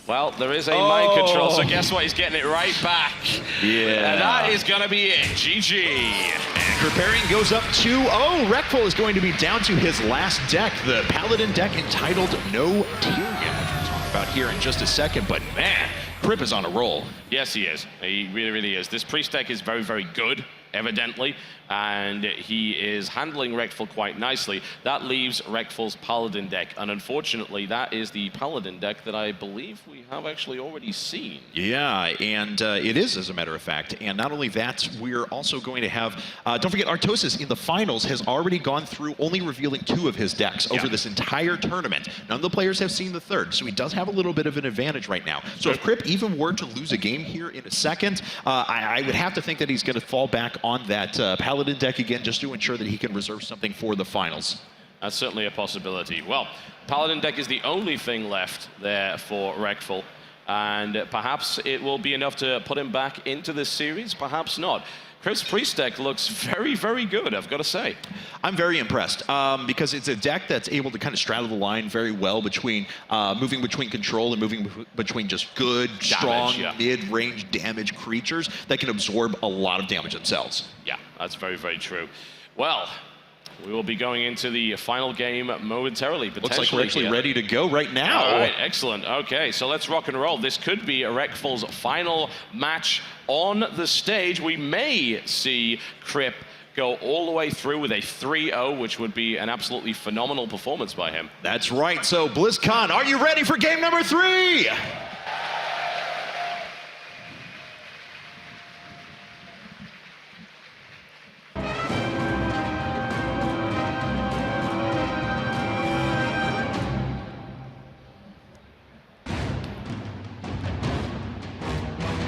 well, there is a mind control, so guess what? He's getting it right back. Yeah. And that is going to be it. GG. And Kripparrian goes up 2-0. Reckful is going to be down to his last deck, the Paladin deck entitled No Tyrion, which we'll talk about here in just a second. But man, Kripp is on a roll. Yes, he is. He really, really is. This priest deck is very, very good, evidently, and he is handling Reckful quite nicely. That leaves Reckful's Paladin deck, and unfortunately, that is the Paladin deck that I believe we have actually already seen. Yeah, and it is, as a matter of fact. And not only that, we're also going to have, don't forget, Artosis in the finals has already gone through only revealing 2 of his decks over this entire tournament. None of the players have seen the 3rd, so he does have a little bit of an advantage right now. So if Kripp even were to lose a game here in a second, I would have to think that he's going to fall back on that Paladin deck again, just to ensure that he can reserve something for the finals. That's certainly a possibility. Well, Paladin deck is the only thing left there for Reckful, and perhaps it will be enough to put him back into this series, perhaps not. Kripp's priest deck looks very, very good, I've got to say. I'm very impressed because it's a deck that's able to kind of straddle the line very well between moving between control and moving between just good, strong, mid-range damage creatures that can absorb a lot of damage themselves. Yeah, that's very, very true. Well, we will be going into the final game momentarily. Looks like we're actually ready to go right now. All right, excellent. Okay, so let's rock and roll. This could be Reckful's final match on the stage. We may see Kripp go all the way through with a 3-0, which would be an absolutely phenomenal performance by him. That's right. So BlizzCon, are you ready for game number 3?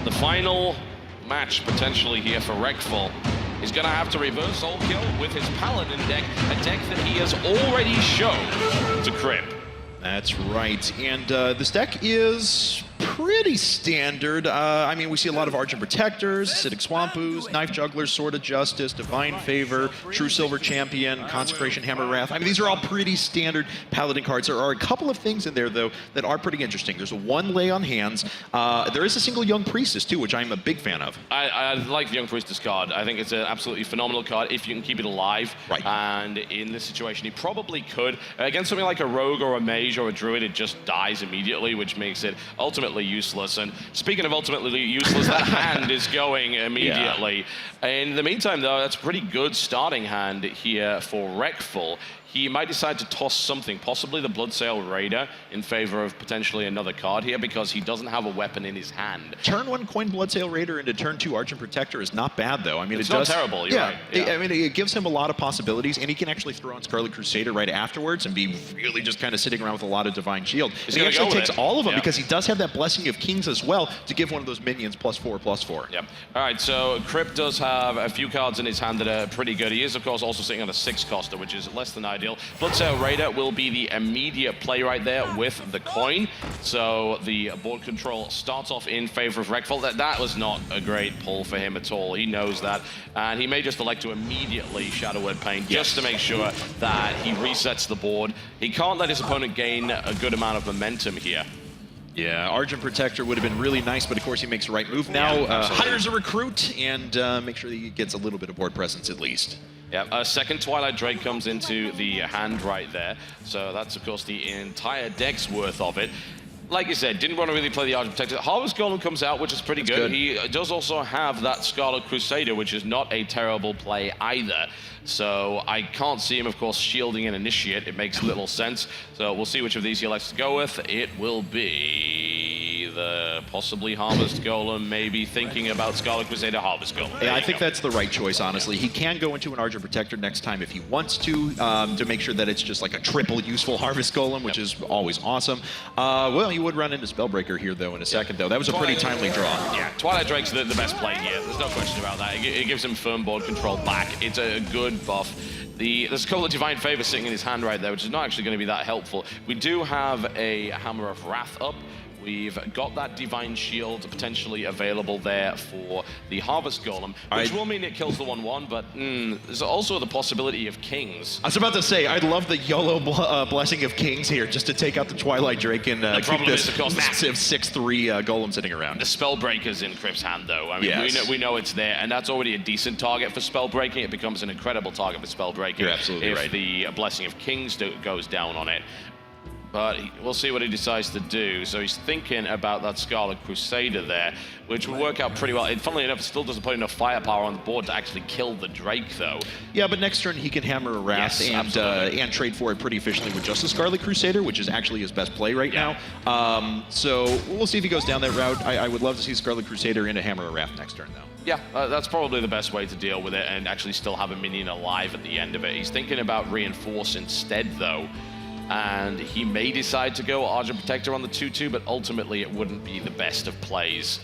The final match potentially here for Reckful is going to have to reverse Soul Kill with his Paladin deck, a deck that he has already shown to Krip. That's right, and this deck is pretty standard. I mean, we see a lot of Argent Protectors, Acidic Swampoos, Knife Jugglers, Sword of Justice, Divine Favor, True Silver Champion, Consecration Hammer Wrath. I mean, these are all pretty standard Paladin cards. There are a couple of things in there, though, that are pretty interesting. There's a 1 Lay on Hands. There is a single Young Priestess, too, which I'm a big fan of. I like the Young Priestess card. I think it's an absolutely phenomenal card if you can keep it alive. Right. And in this situation, he probably could. Against something like a Rogue or a Mage or a Druid, it just dies immediately, which makes it ultimately useless. And speaking of ultimately useless, that hand is going immediately. Yeah. In the meantime, though, that's a pretty good starting hand here for Reckful. He might decide to toss something, possibly the Bloodsail Raider, in favor of potentially another card here, because he doesn't have a weapon in his hand. Turn 1 coin Bloodsail Raider into turn 2 Argent Protector is not bad, though. I mean, it's not terrible, you're right. Yeah. I mean, it gives him a lot of possibilities, and he can actually throw on Scarlet Crusader right afterwards and be really just kind of sitting around with a lot of Divine Shield. And he actually takes all of them because he does have that Blessing of Kings as well to give one of those minions +4/+4. Yep. All right, so Krip does have a few cards in his hand that are pretty good. He is, of course, also sitting on a 6-coster, which is less than ideal. Bloodsail Raider will be the immediate play right there with the coin. So the board control starts off in favor of Reckful. That was not a great pull for him at all. He knows that. And he may just elect to immediately Shadow Word Pain just to make sure that he resets the board. He can't let his opponent gain a good amount of momentum here. Yeah, Argent Protector would have been really nice, but of course he makes the right move now. Hires a recruit and make sure that he gets a little bit of board presence at least. Yeah, second Twilight Drake comes into the hand right there. So that's, of course, the entire deck's worth of it. Like you said, didn't want to really play the Argent Protector. Harvest Golem comes out, which is pretty good. He does also have that Scarlet Crusader, which is not a terrible play either. So I can't see him, of course, shielding an Initiate. It makes little sense. So we'll see which of these he likes to go with. It will be the possibly Harvest Golem, maybe thinking about Scarlet Crusader, Harvest Golem. Yeah, I think that's the right choice, honestly. He can go into an Argent Protector next time if he wants to make sure that it's just like a triple useful Harvest Golem, which is always awesome. Well, you would run into Spellbreaker here, though, in a second, though. That was a pretty timely draw. Yeah, Twilight Drake's the best play here. There's no question about that. It gives him firm board control back. It's a good buff. There's a couple of Divine Favor sitting in his hand right there, which is not actually going to be that helpful. We do have a Hammer of Wrath up. We've got that Divine Shield potentially available there for the Harvest Golem, which will mean it kills the 1/1, but there's also the possibility of Kings. I was about to say, I'd love the YOLO Blessing of Kings here, just to take out the Twilight Drake and keep this massive 6/3 Golem sitting around. The Spellbreaker's in Krip's hand, though. I mean, we know it's there, and that's already a decent target for Spellbreaking. It becomes an incredible target for Spellbreaking. You're absolutely right. If the Blessing of Kings goes down on it. But we'll see what he decides to do. So he's thinking about that Scarlet Crusader there, which will work out pretty well. And funnily enough, it still doesn't put enough firepower on the board to actually kill the Drake, though. Yeah, but next turn he can Hammer a Wrath and trade for it pretty efficiently with just the Scarlet Crusader, which is actually his best play right now. So we'll see if he goes down that route. I would love to see Scarlet Crusader into Hammer a Wrath next turn, though. Yeah, that's probably the best way to deal with it and actually still have a minion alive at the end of it. He's thinking about Reinforce instead, though. And he may decide to go Argent Protector on the 2/2, but ultimately it wouldn't be the best of plays.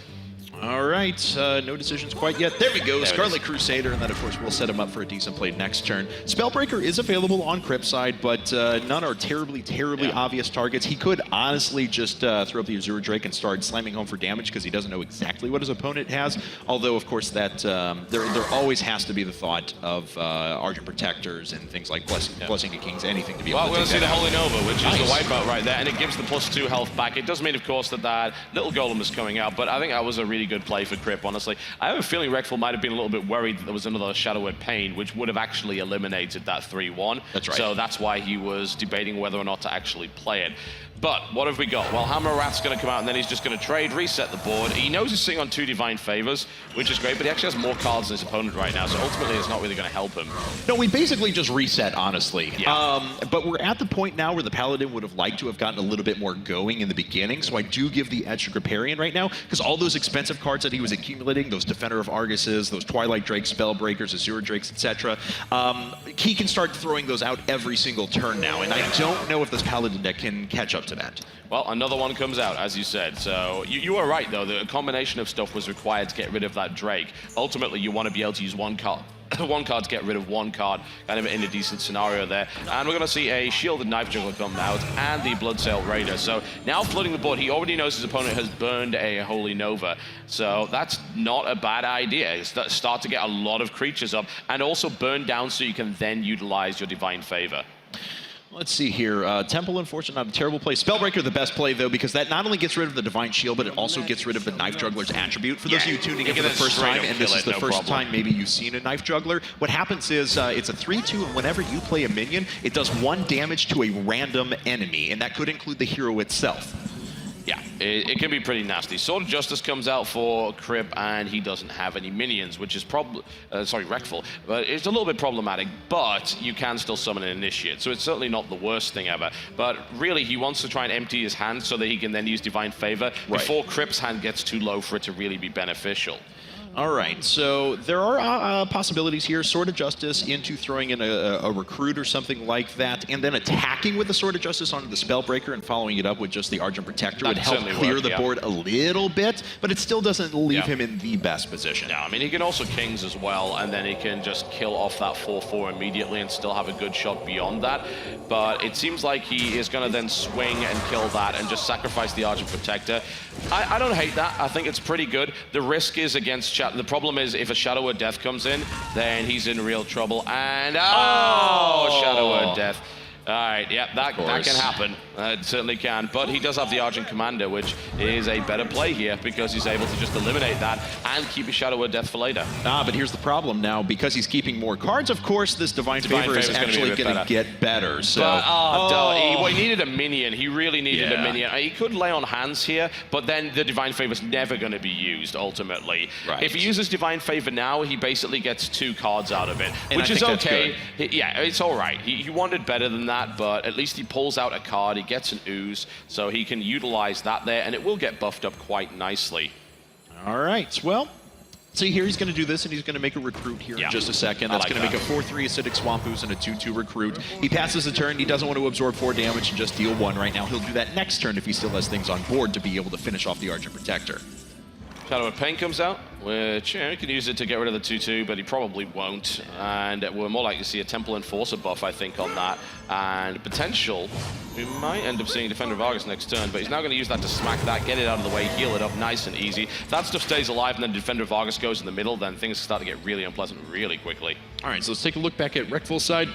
All right, no decisions quite yet. There we go, Scarlet Crusader, and then, of course, we'll set him up for a decent play next turn. Spellbreaker is available on Krip's side, but none are terribly obvious targets. He could honestly just throw up the Azure Drake and start slamming home for damage because he doesn't know exactly what his opponent has. Although, of course, that there always has to be the thought of Argent Protectors and things like Blessing of Kings, anything to be able to take that out. Well, we'll see the Holy Nova, which is the wipeout right there, and it gives the +2 health back. It does mean, of course, that little Golem is coming out, but I think that was a really good play for Krip, honestly. I have a feeling Reckful might have been a little bit worried that there was another Shadow Word Pain, which would have actually eliminated that 3/1. That's right. So that's why he was debating whether or not to actually play it. But what have we got? Well, Hammer Wrath's going to come out, and then he's just going to trade, reset the board. He knows he's sitting on 2 Divine Favors, which is great, but he actually has more cards than his opponent right now, so ultimately it's not really going to help him. No, we basically just reset, honestly. Yeah. But we're at the point now where the Paladin would have liked to have gotten a little bit more going in the beginning, so I do give the edge to Kripparrian right now, because all those expensive cards that he was accumulating, those Defender of Arguses, those Twilight Drakes, Spellbreakers, Azure Drakes, etc., he can start throwing those out every single turn now, and I don't know if this Paladin deck can catch up to that. Well, another one comes out, as you said. So you are right, though. The combination of stuff was required to get rid of that Drake. Ultimately, you want to be able to use one card to get rid of one card, kind of in a decent scenario there. And we're going to see a Shielded Knife Juggler come out and the Bloodsail Raider. So now flooding the board, he already knows his opponent has burned a Holy Nova. So that's not a bad idea. Start to get a lot of creatures up and also burn down so you can then utilize your Divine Favor. Let's see here. Temple Enforcer, not a terrible play. Spellbreaker, the best play, though, because that not only gets rid of the Divine Shield, but it also gets rid of the Knife Juggler's attribute. For those of you tuning in for the first time, and this is the first time maybe you've seen a Knife Juggler, what happens is it's a 3/2, and whenever you play a minion, it does 1 damage to a random enemy, and that could include the hero itself. Yeah, it can be pretty nasty. Sword of Justice comes out for Krip, and he doesn't have any minions, which is Reckful. But it's a little bit problematic, but you can still summon an Initiate, so it's certainly not the worst thing ever. But really, he wants to try and empty his hand so that he can then use Divine Favor before Krip's hand gets too low for it to really be beneficial. All right, so there are possibilities here. Sword of Justice into throwing in a Recruit or something like that, and then attacking with the Sword of Justice onto the Spellbreaker and following it up with just the Argent Protector would help clear the board a little bit, but it still doesn't leave him in the best position. Yeah, I mean, he can also Kings as well, and then he can just kill off that 4/4 immediately and still have a good shot beyond that. But it seems like he is going to then swing and kill that and just sacrifice the Argent Protector. I don't hate that. I think it's pretty good. The risk is against the problem is if a Shadow of Death comes in, then he's in real trouble. And Shadow of Death. All right, yeah, that can happen. It certainly can. But he does have the Argent Commander, which is a better play here because he's able to just eliminate that and keep a Shadow of Death for later. But here's the problem now. Because he's keeping more cards, of course, this Divine Favor is actually going to get better. So. But, he needed a minion. He really needed a minion. He could lay on hands here, but then the Divine Favor is never going to be used, ultimately. Right. If he uses Divine Favor now, he basically gets 2 cards out of it, which is okay. Yeah, it's all right. He wanted better than that. But at least he pulls out a card, he gets an ooze, so he can utilize that there, and it will get buffed up quite nicely. All right, well, see here he's going to do this, and he's going to make a Recruit here in just a second. That's going to make a 4/3 Acidic Swamp Ooze and a 2/2 Recruit. He passes the turn, he doesn't want to absorb 4 damage and just deal 1 right now. He'll do that next turn if he still has things on board to be able to finish off the Argent Protector. Shadow of Pain comes out, which he can use it to get rid of the 2/2, but he probably won't. And we're more likely to see a Temple Enforcer buff, I think, on that. And potential, we might end up seeing Defender of Argus next turn, but he's now going to use that to smack that, get it out of the way, heal it up nice and easy. If that stuff stays alive and then Defender of Argus goes in the middle, then things start to get really unpleasant really quickly. All right, so let's take a look back at Reckful's side.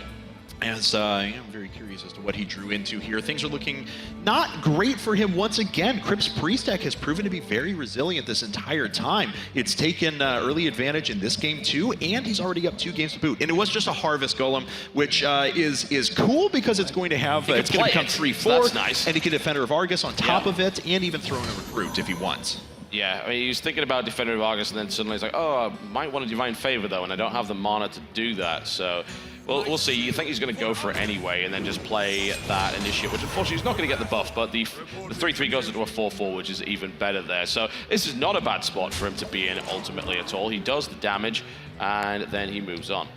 As I'm very curious as to what he drew into here. Things are looking not great for him once again. Krip's Priest deck has proven to be very resilient this entire time. It's taken early advantage in this game too, and he's already up 2 games to boot. And it was just a Harvest Golem, which is cool because it's going to have it's going to become 3/4, that's nice. and he can Defender of Argus on top of it, and even throw in a Recruit if he wants. Yeah, I mean, he's thinking about Defender of Argus, and then suddenly he's like, oh, I might want a Divine Favor, though, and I don't have the mana to do that, so... Well, we'll see. You think he's going to go for it anyway, and then just play that Initiate, which unfortunately he's not going to get the buff, but the 3/3 goes into a 4/4, which is even better there. So this is not a bad spot for him to be in, ultimately, at all. He does the damage, and then he moves on.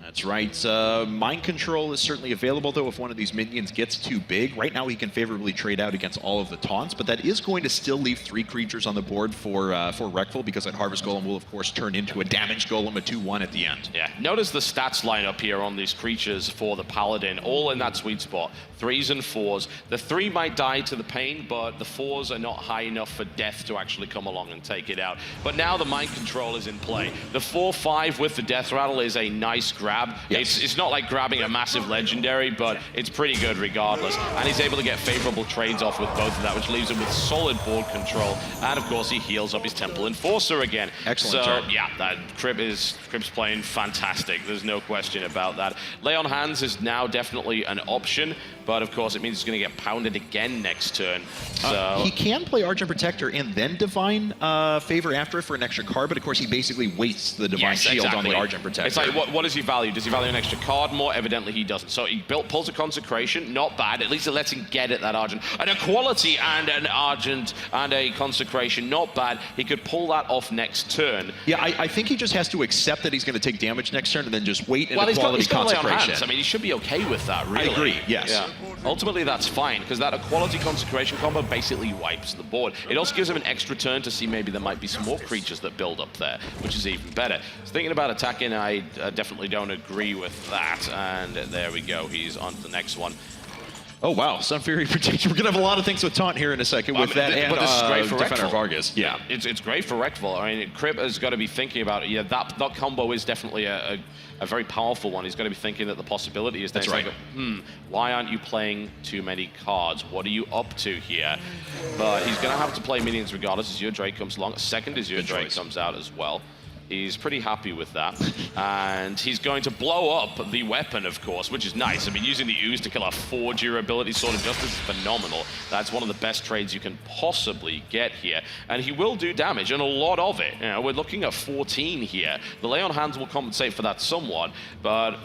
That's right. Mind Control is certainly available, though, if one of these minions gets too big. Right now, he can favorably trade out against all of the taunts, but that is going to still leave 3 creatures on the board for Reckful, because that Harvest Golem will, of course, turn into a Damage Golem, a 2/1 at the end. Yeah. Notice the stats line up here on these creatures for the Paladin, all in that sweet spot. 3s and 4s. The 3 might die to the pain, but the 4s are not high enough for death to actually come along and take it out. But now the Mind Control is in play. The 4/5 with the Death Rattle is a nice grab. Yes. It's not like grabbing a massive legendary, but it's pretty good regardless. And he's able to get favorable trades off with both of that, which leaves him with solid board control. And of course, he heals up his Temple Enforcer again. Excellent turn. Yeah, Krip's playing fantastic. There's no question about that. Lay on Hands is now definitely an option, but of course it means he's going to get pounded again next turn. So he can play Argent Protector and then Divine Favor after it for an extra card, but of course he basically wastes the Divine Shield on the Argent Protector. It's like, what does he value? Does he value an extra card more? Evidently he doesn't. So he pulls a Consecration, not bad. At least it lets him get at that Argent. An Equality and an Argent and a Consecration, not bad. He could pull that off next turn. Yeah, I think he just has to accept that he's going to take damage next turn and then just wait and Well, Equality he's got to lay on Consecration. hands. I mean, he should be okay with that, really. I agree, yes. Yeah. Ultimately, that's fine, because that Equality Consecration combo basically wipes the board. It also gives him an extra turn to see maybe there might be some more creatures that build up there, which is even better. So thinking about attacking, I definitely don't agree with that. And there we go. He's on to the next one. Oh, wow. Sun Fury Protection. We're going to have a lot of things with Taunt here in a second with that and but this is great for Defender Reckful. Vargas. Yeah. It's great for Reckful. I mean, Krip has got to be thinking about it. Yeah, that combo is definitely a very powerful one. He's got to be thinking that the possibility is there. That's right. Like, why aren't you playing too many cards? What are you up to here? But he's going to have to play minions regardless. Azure Drake comes along. A second Azure Drake comes out as well. He's pretty happy with that. And he's going to blow up the weapon, of course, which is nice. I mean, using the Ooze to kill a 4 durability Sword of Justice is phenomenal. That's one of the best trades you can possibly get here. And he will do damage, and a lot of it. You know, we're looking at 14 here. The Lay on Hands will compensate for that somewhat, but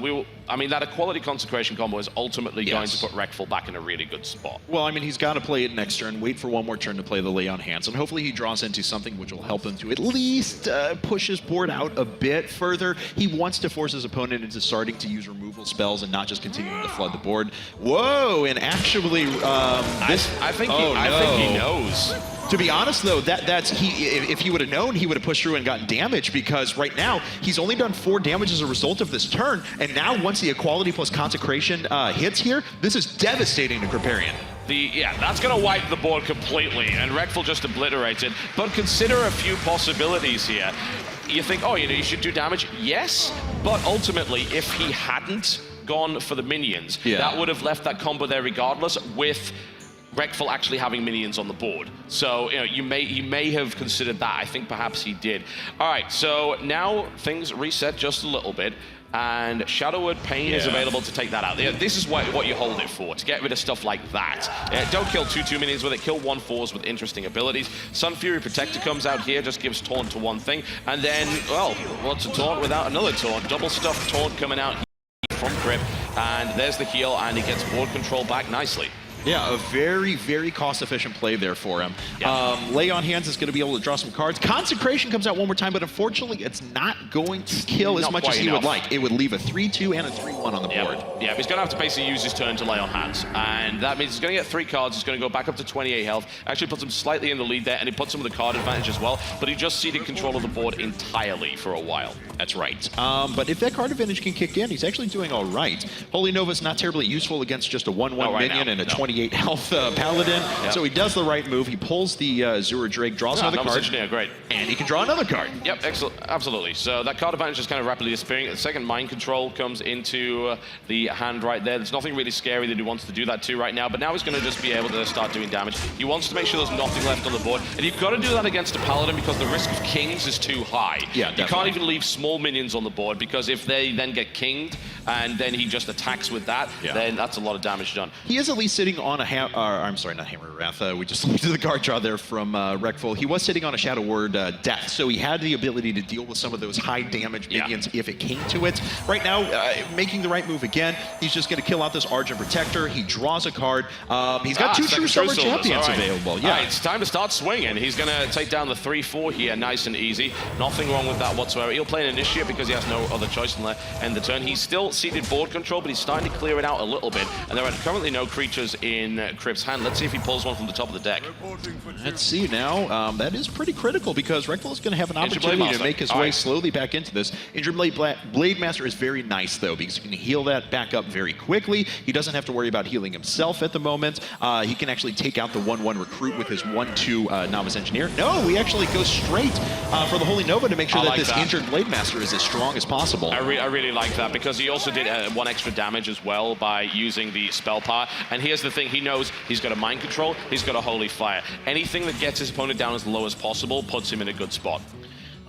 I mean, that Equality Consecration combo is ultimately going to put Reckful back in a really good spot. Well, I mean, he's got to play it next turn, wait for one more turn to play the Lay on Hands, and hopefully he draws into something which will help him to at least push his board out a bit further. He wants to force his opponent into starting to use removal spells and not just continuing to flood the board. Whoa, and actually, I think he knows. To be honest, though, if he would have known, he would have pushed through and gotten damage, because right now he's only done 4 damage as a result of this turn, and now once the Equality plus Consecration hits here, this is devastating to Kripparrian. Yeah, that's going to wipe the board completely, and Reckful just obliterated. But consider a few possibilities here. You think, oh, you should do damage? Yes, but ultimately, if he hadn't gone for the minions, that would have left that combo there regardless, with Reckful actually having minions on the board. So, you know, he may have considered that. I think perhaps he did. All right, so now things reset just a little bit, and Shadowward Pain is available to take that out. This is what you hold it for, to get rid of stuff like that. Don't kill 2/2 minions with it, kill 1/4s with interesting abilities. Sun Fury Protector comes out here, just gives taunt to one thing, and then, well, what's a taunt without another taunt? Double stuffed taunt coming out here from Krip, and there's the heal, and he gets board control back nicely. Yeah, a very, very cost-efficient play there for him. Yeah. Lay on Hands is going to be able to draw some cards. Consecration comes out one more time, but unfortunately, it's not going to kill as much as he would like. It would leave a 3/2 and a 3/1 on the board. Yeah, he's going to have to basically use his turn to Lay on Hands. And that means he's going to get 3 cards. He's going to go back up to 28 health. Actually puts him slightly in the lead there, and he puts him with a card advantage as well. But he just ceded control of the board entirely for a while. That's right. But if that card advantage can kick in, he's actually doing all right. Holy Nova's not terribly useful against just a 1/1 minion and a 28 health Paladin. So he does the right move. He pulls the Azure Drake, draws another card. Engineer, great. And he can draw another card. Yep, excellent, absolutely. So that card advantage is kind of rapidly disappearing. The second Mind Control comes into the hand right there. There's nothing really scary that he wants to do that to right now, but now he's going to just be able to start doing damage. He wants to make sure there's nothing left on the board, and you've got to do that against a Paladin because the risk of kings is too high. Yeah, you can't even leave small minions on the board, because if they then get kinged and then he just attacks with that, then that's a lot of damage done. He is at least sitting on a I'm sorry, not Hammer of Wrath. We just looked at the card draw there from Reckful. He was sitting on a Shadow Word Death, so he had the ability to deal with some of those high damage minions if it came to it. Right now, making the right move again. He's just going to kill out this Argent Protector. He draws a card. He's got 2 True Summer Champions available. Yeah, it's time to start swinging. He's going to take down the 3/4 here, nice and easy. Nothing wrong with that whatsoever. He'll play an Initiate because he has no other choice in the end of the turn. He's still ceded board control, but he's starting to clear it out a little bit. And there are currently no creatures in Krip's hand. Let's see if he pulls one from the top of the deck. Let's see now. That is pretty critical because Reckful is going to have an opportunity to make his way slowly back into this. Injured Blade Master is very nice, though, because he can heal that back up very quickly. He doesn't have to worry about healing himself at the moment. He can actually take out the 1/1 Recruit with his 1/2 Novice Engineer. No, we actually go straight for the Holy Nova to make sure that this Injured Blade Master is as strong as possible. I really like that because he also did 1 extra damage as well by using the spell power. And here's the thing, he knows he's got a Mind Control, he's got a Holy Fire. Anything that gets his opponent down as low as possible puts him in a good spot.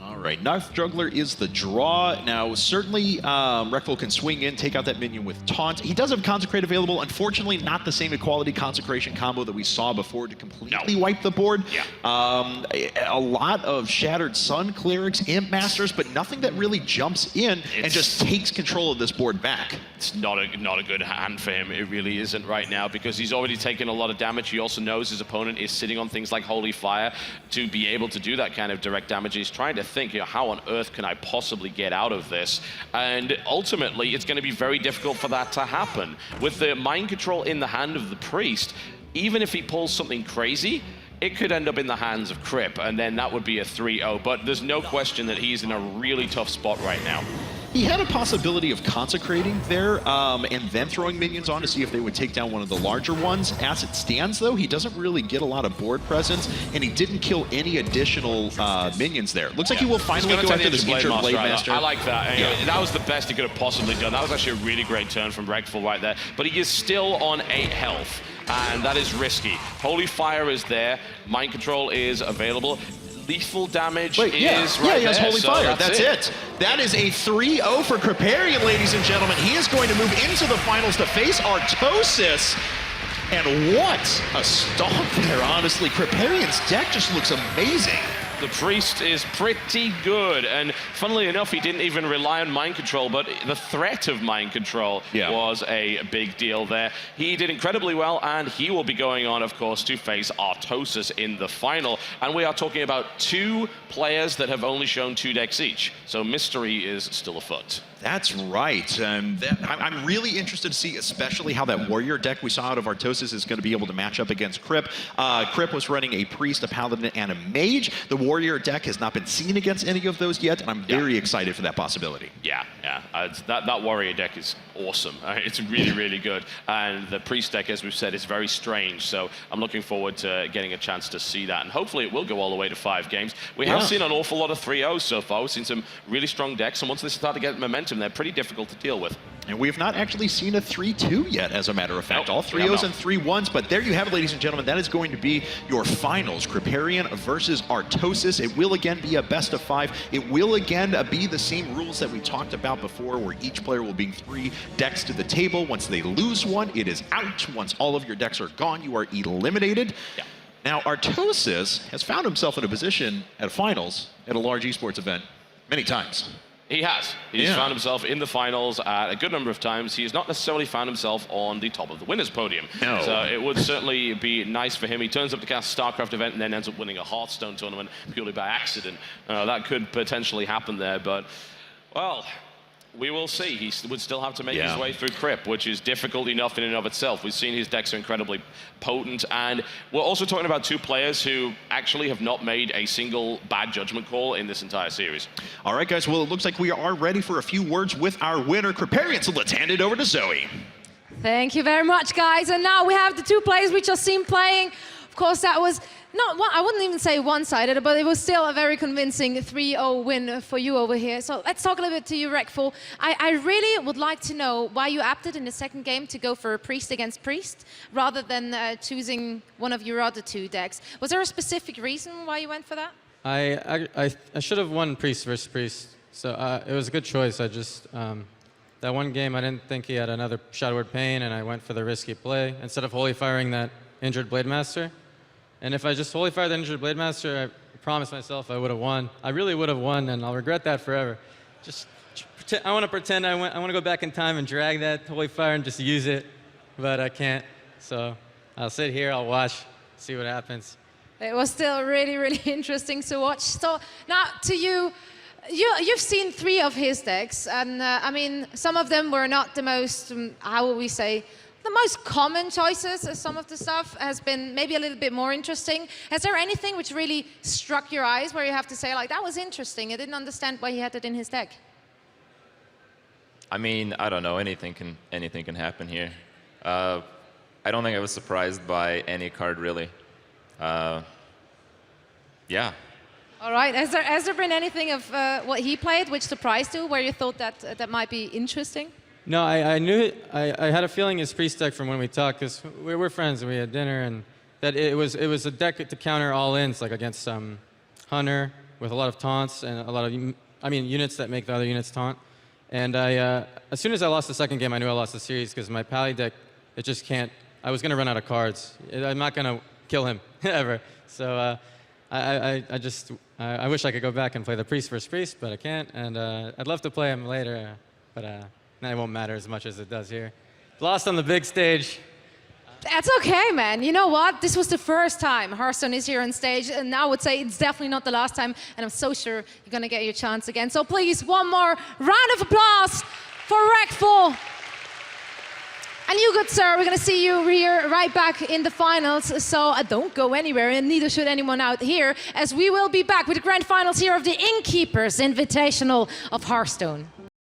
All right, Knife Juggler is the draw. Now, certainly, Reckful can swing in, take out that minion with Taunt. He does have Consecrate available. Unfortunately, not the same equality Consecration combo that we saw before to completely wipe the board. Yeah. A lot of Shattered Sun Clerics, Imp Masters, but nothing that really jumps in and just takes control of this board back. It's not a good hand for him. It really isn't right now because he's already taken a lot of damage. He also knows his opponent is sitting on things like Holy Fire to be able to do that kind of direct damage. He's trying to think, how on earth can I possibly get out of this? And ultimately, it's going to be very difficult for that to happen. With the mind control in the hand of the priest, even if he pulls something crazy, it could end up in the hands of Kripp, and then that would be a 3-0. But there's no question that he's in a really tough spot right now. He had a possibility of consecrating there and then throwing minions on to see if they would take down one of the larger ones. As it stands, though, he doesn't really get a lot of board presence, and he didn't kill any additional minions there. Looks like he will finally go after this injured Blade Master. I like that. Yeah. That was the best he could have possibly done. That was actually a really great turn from Reckful right there. But he is still on 8 health, and that is risky. Holy Fire is there. Mind Control is available. Lethal damage is right there. He has Holy Fire. That's it. That is a 3-0 for Kripparrian, ladies and gentlemen. He is going to move into the finals to face Artosis. And what a stomp there, honestly. Kripparrian's deck just looks amazing. The priest is pretty good, and funnily enough, he didn't even rely on mind control, but the threat of mind control was a big deal there. He did incredibly well, and he will be going on, of course, to face Artosis in the final. And we are talking about 2 players that have only shown 2 decks each, so mystery is still afoot. That's right. I'm really interested to see, especially how that warrior deck we saw out of Artosis is going to be able to match up against Kripp. Kripp was running a priest, a paladin, and a mage. The warrior deck has not been seen against any of those yet, and I'm very excited for that possibility. Yeah. That warrior deck is awesome. It's really, really good. And the priest deck, as we've said, is very strange. So I'm looking forward to getting a chance to see that. And hopefully it will go all the way to 5 games. We have seen an awful lot of 3-0s so far. We've seen some really strong decks. And once they start to get momentum, they're pretty difficult to deal with. And we have not actually seen a 3-2 yet, as a matter of fact. All 3-0s and 3-1s, but there you have it, ladies and gentlemen. That is going to be your finals. Kripparrian versus Artosis. It will again be a best of 5. It will again be the same rules that we talked about before, where each player will bring 3 decks to the table. Once they lose one, it is out. Once all of your decks are gone, you are eliminated. Yeah. Now, Artosis has found himself in a position at finals at a large esports event many times. He has. He's found himself in the finals a good number of times. He has not necessarily found himself on the top of the winner's podium. No. So it would certainly be nice for him. He turns up to cast a StarCraft event and then ends up winning a Hearthstone tournament purely by accident. That could potentially happen there, but, well, we will see. He would still have to make his way through Kripp, which is difficult enough in and of itself. We've seen his decks are incredibly potent, and we're also talking about 2 players who actually have not made a single bad judgment call in this entire series. All right, guys, well, it looks like we are ready for a few words with our winner, Kripparrian, so let's hand it over to Zoe. Thank you very much, guys. And now we have the 2 players we just seen playing. Of course, that was not one, I wouldn't even say one-sided, but it was still a very convincing 3-0 win for you over here. So let's talk a little bit to you, Reckful. I really would like to know why you opted in the second game to go for a priest against priest rather than choosing one of your other 2 decks. Was there a specific reason why you went for that? I should have won priest versus priest, so it was a good choice. I just that one game I didn't think he had another Shadow Word Pain, and I went for the risky play instead of holy firing that injured Blade Master. And if I just holy fired the injured Blade Master, I promised myself I would have won. I really would have won, and I'll regret that forever. Just I want to pretend I want to go back in time and drag that holy fire and just use it, but I can't. So I'll sit here, I'll watch, see what happens. It was still really, really interesting to watch. So now to you, you've seen 3 of his decks, and I mean, some of them were not the most, how will we say, the most common choices. Some of the stuff has been maybe a little bit more interesting. Is there anything which really struck your eyes where you have to say, like, that was interesting, I didn't understand why he had it in his deck? I mean, I don't know. Anything can happen here. I don't think I was surprised by any card, really. Yeah. All right. Has there been anything of what he played which surprised you, where you thought that might be interesting? No, I knew it. I had a feeling his priest deck from when we talked, because we're friends and we had dinner, and that it was a deck to counter all-ins, like against Hunter with a lot of taunts and a lot of, units that make the other units taunt. And as soon as I lost the second game, I knew I lost the series because my Pally deck, it just can't. I was going to run out of cards. I'm not going to kill him ever. So I wish I could go back and play the priest versus priest, but I can't. And I'd love to play him later, but it won't matter as much as it does here. Lost on the big stage. That's okay, man. You know what? This was the first time Hearthstone is here on stage, and I would say it's definitely not the last time, and I'm so sure you're going to get your chance again. So please, one more round of applause for Reckful. And you, good sir, we're going to see you here right back in the finals, so don't go anywhere, and neither should anyone out here, as we will be back with the grand finals here of the Innkeepers Invitational of Hearthstone.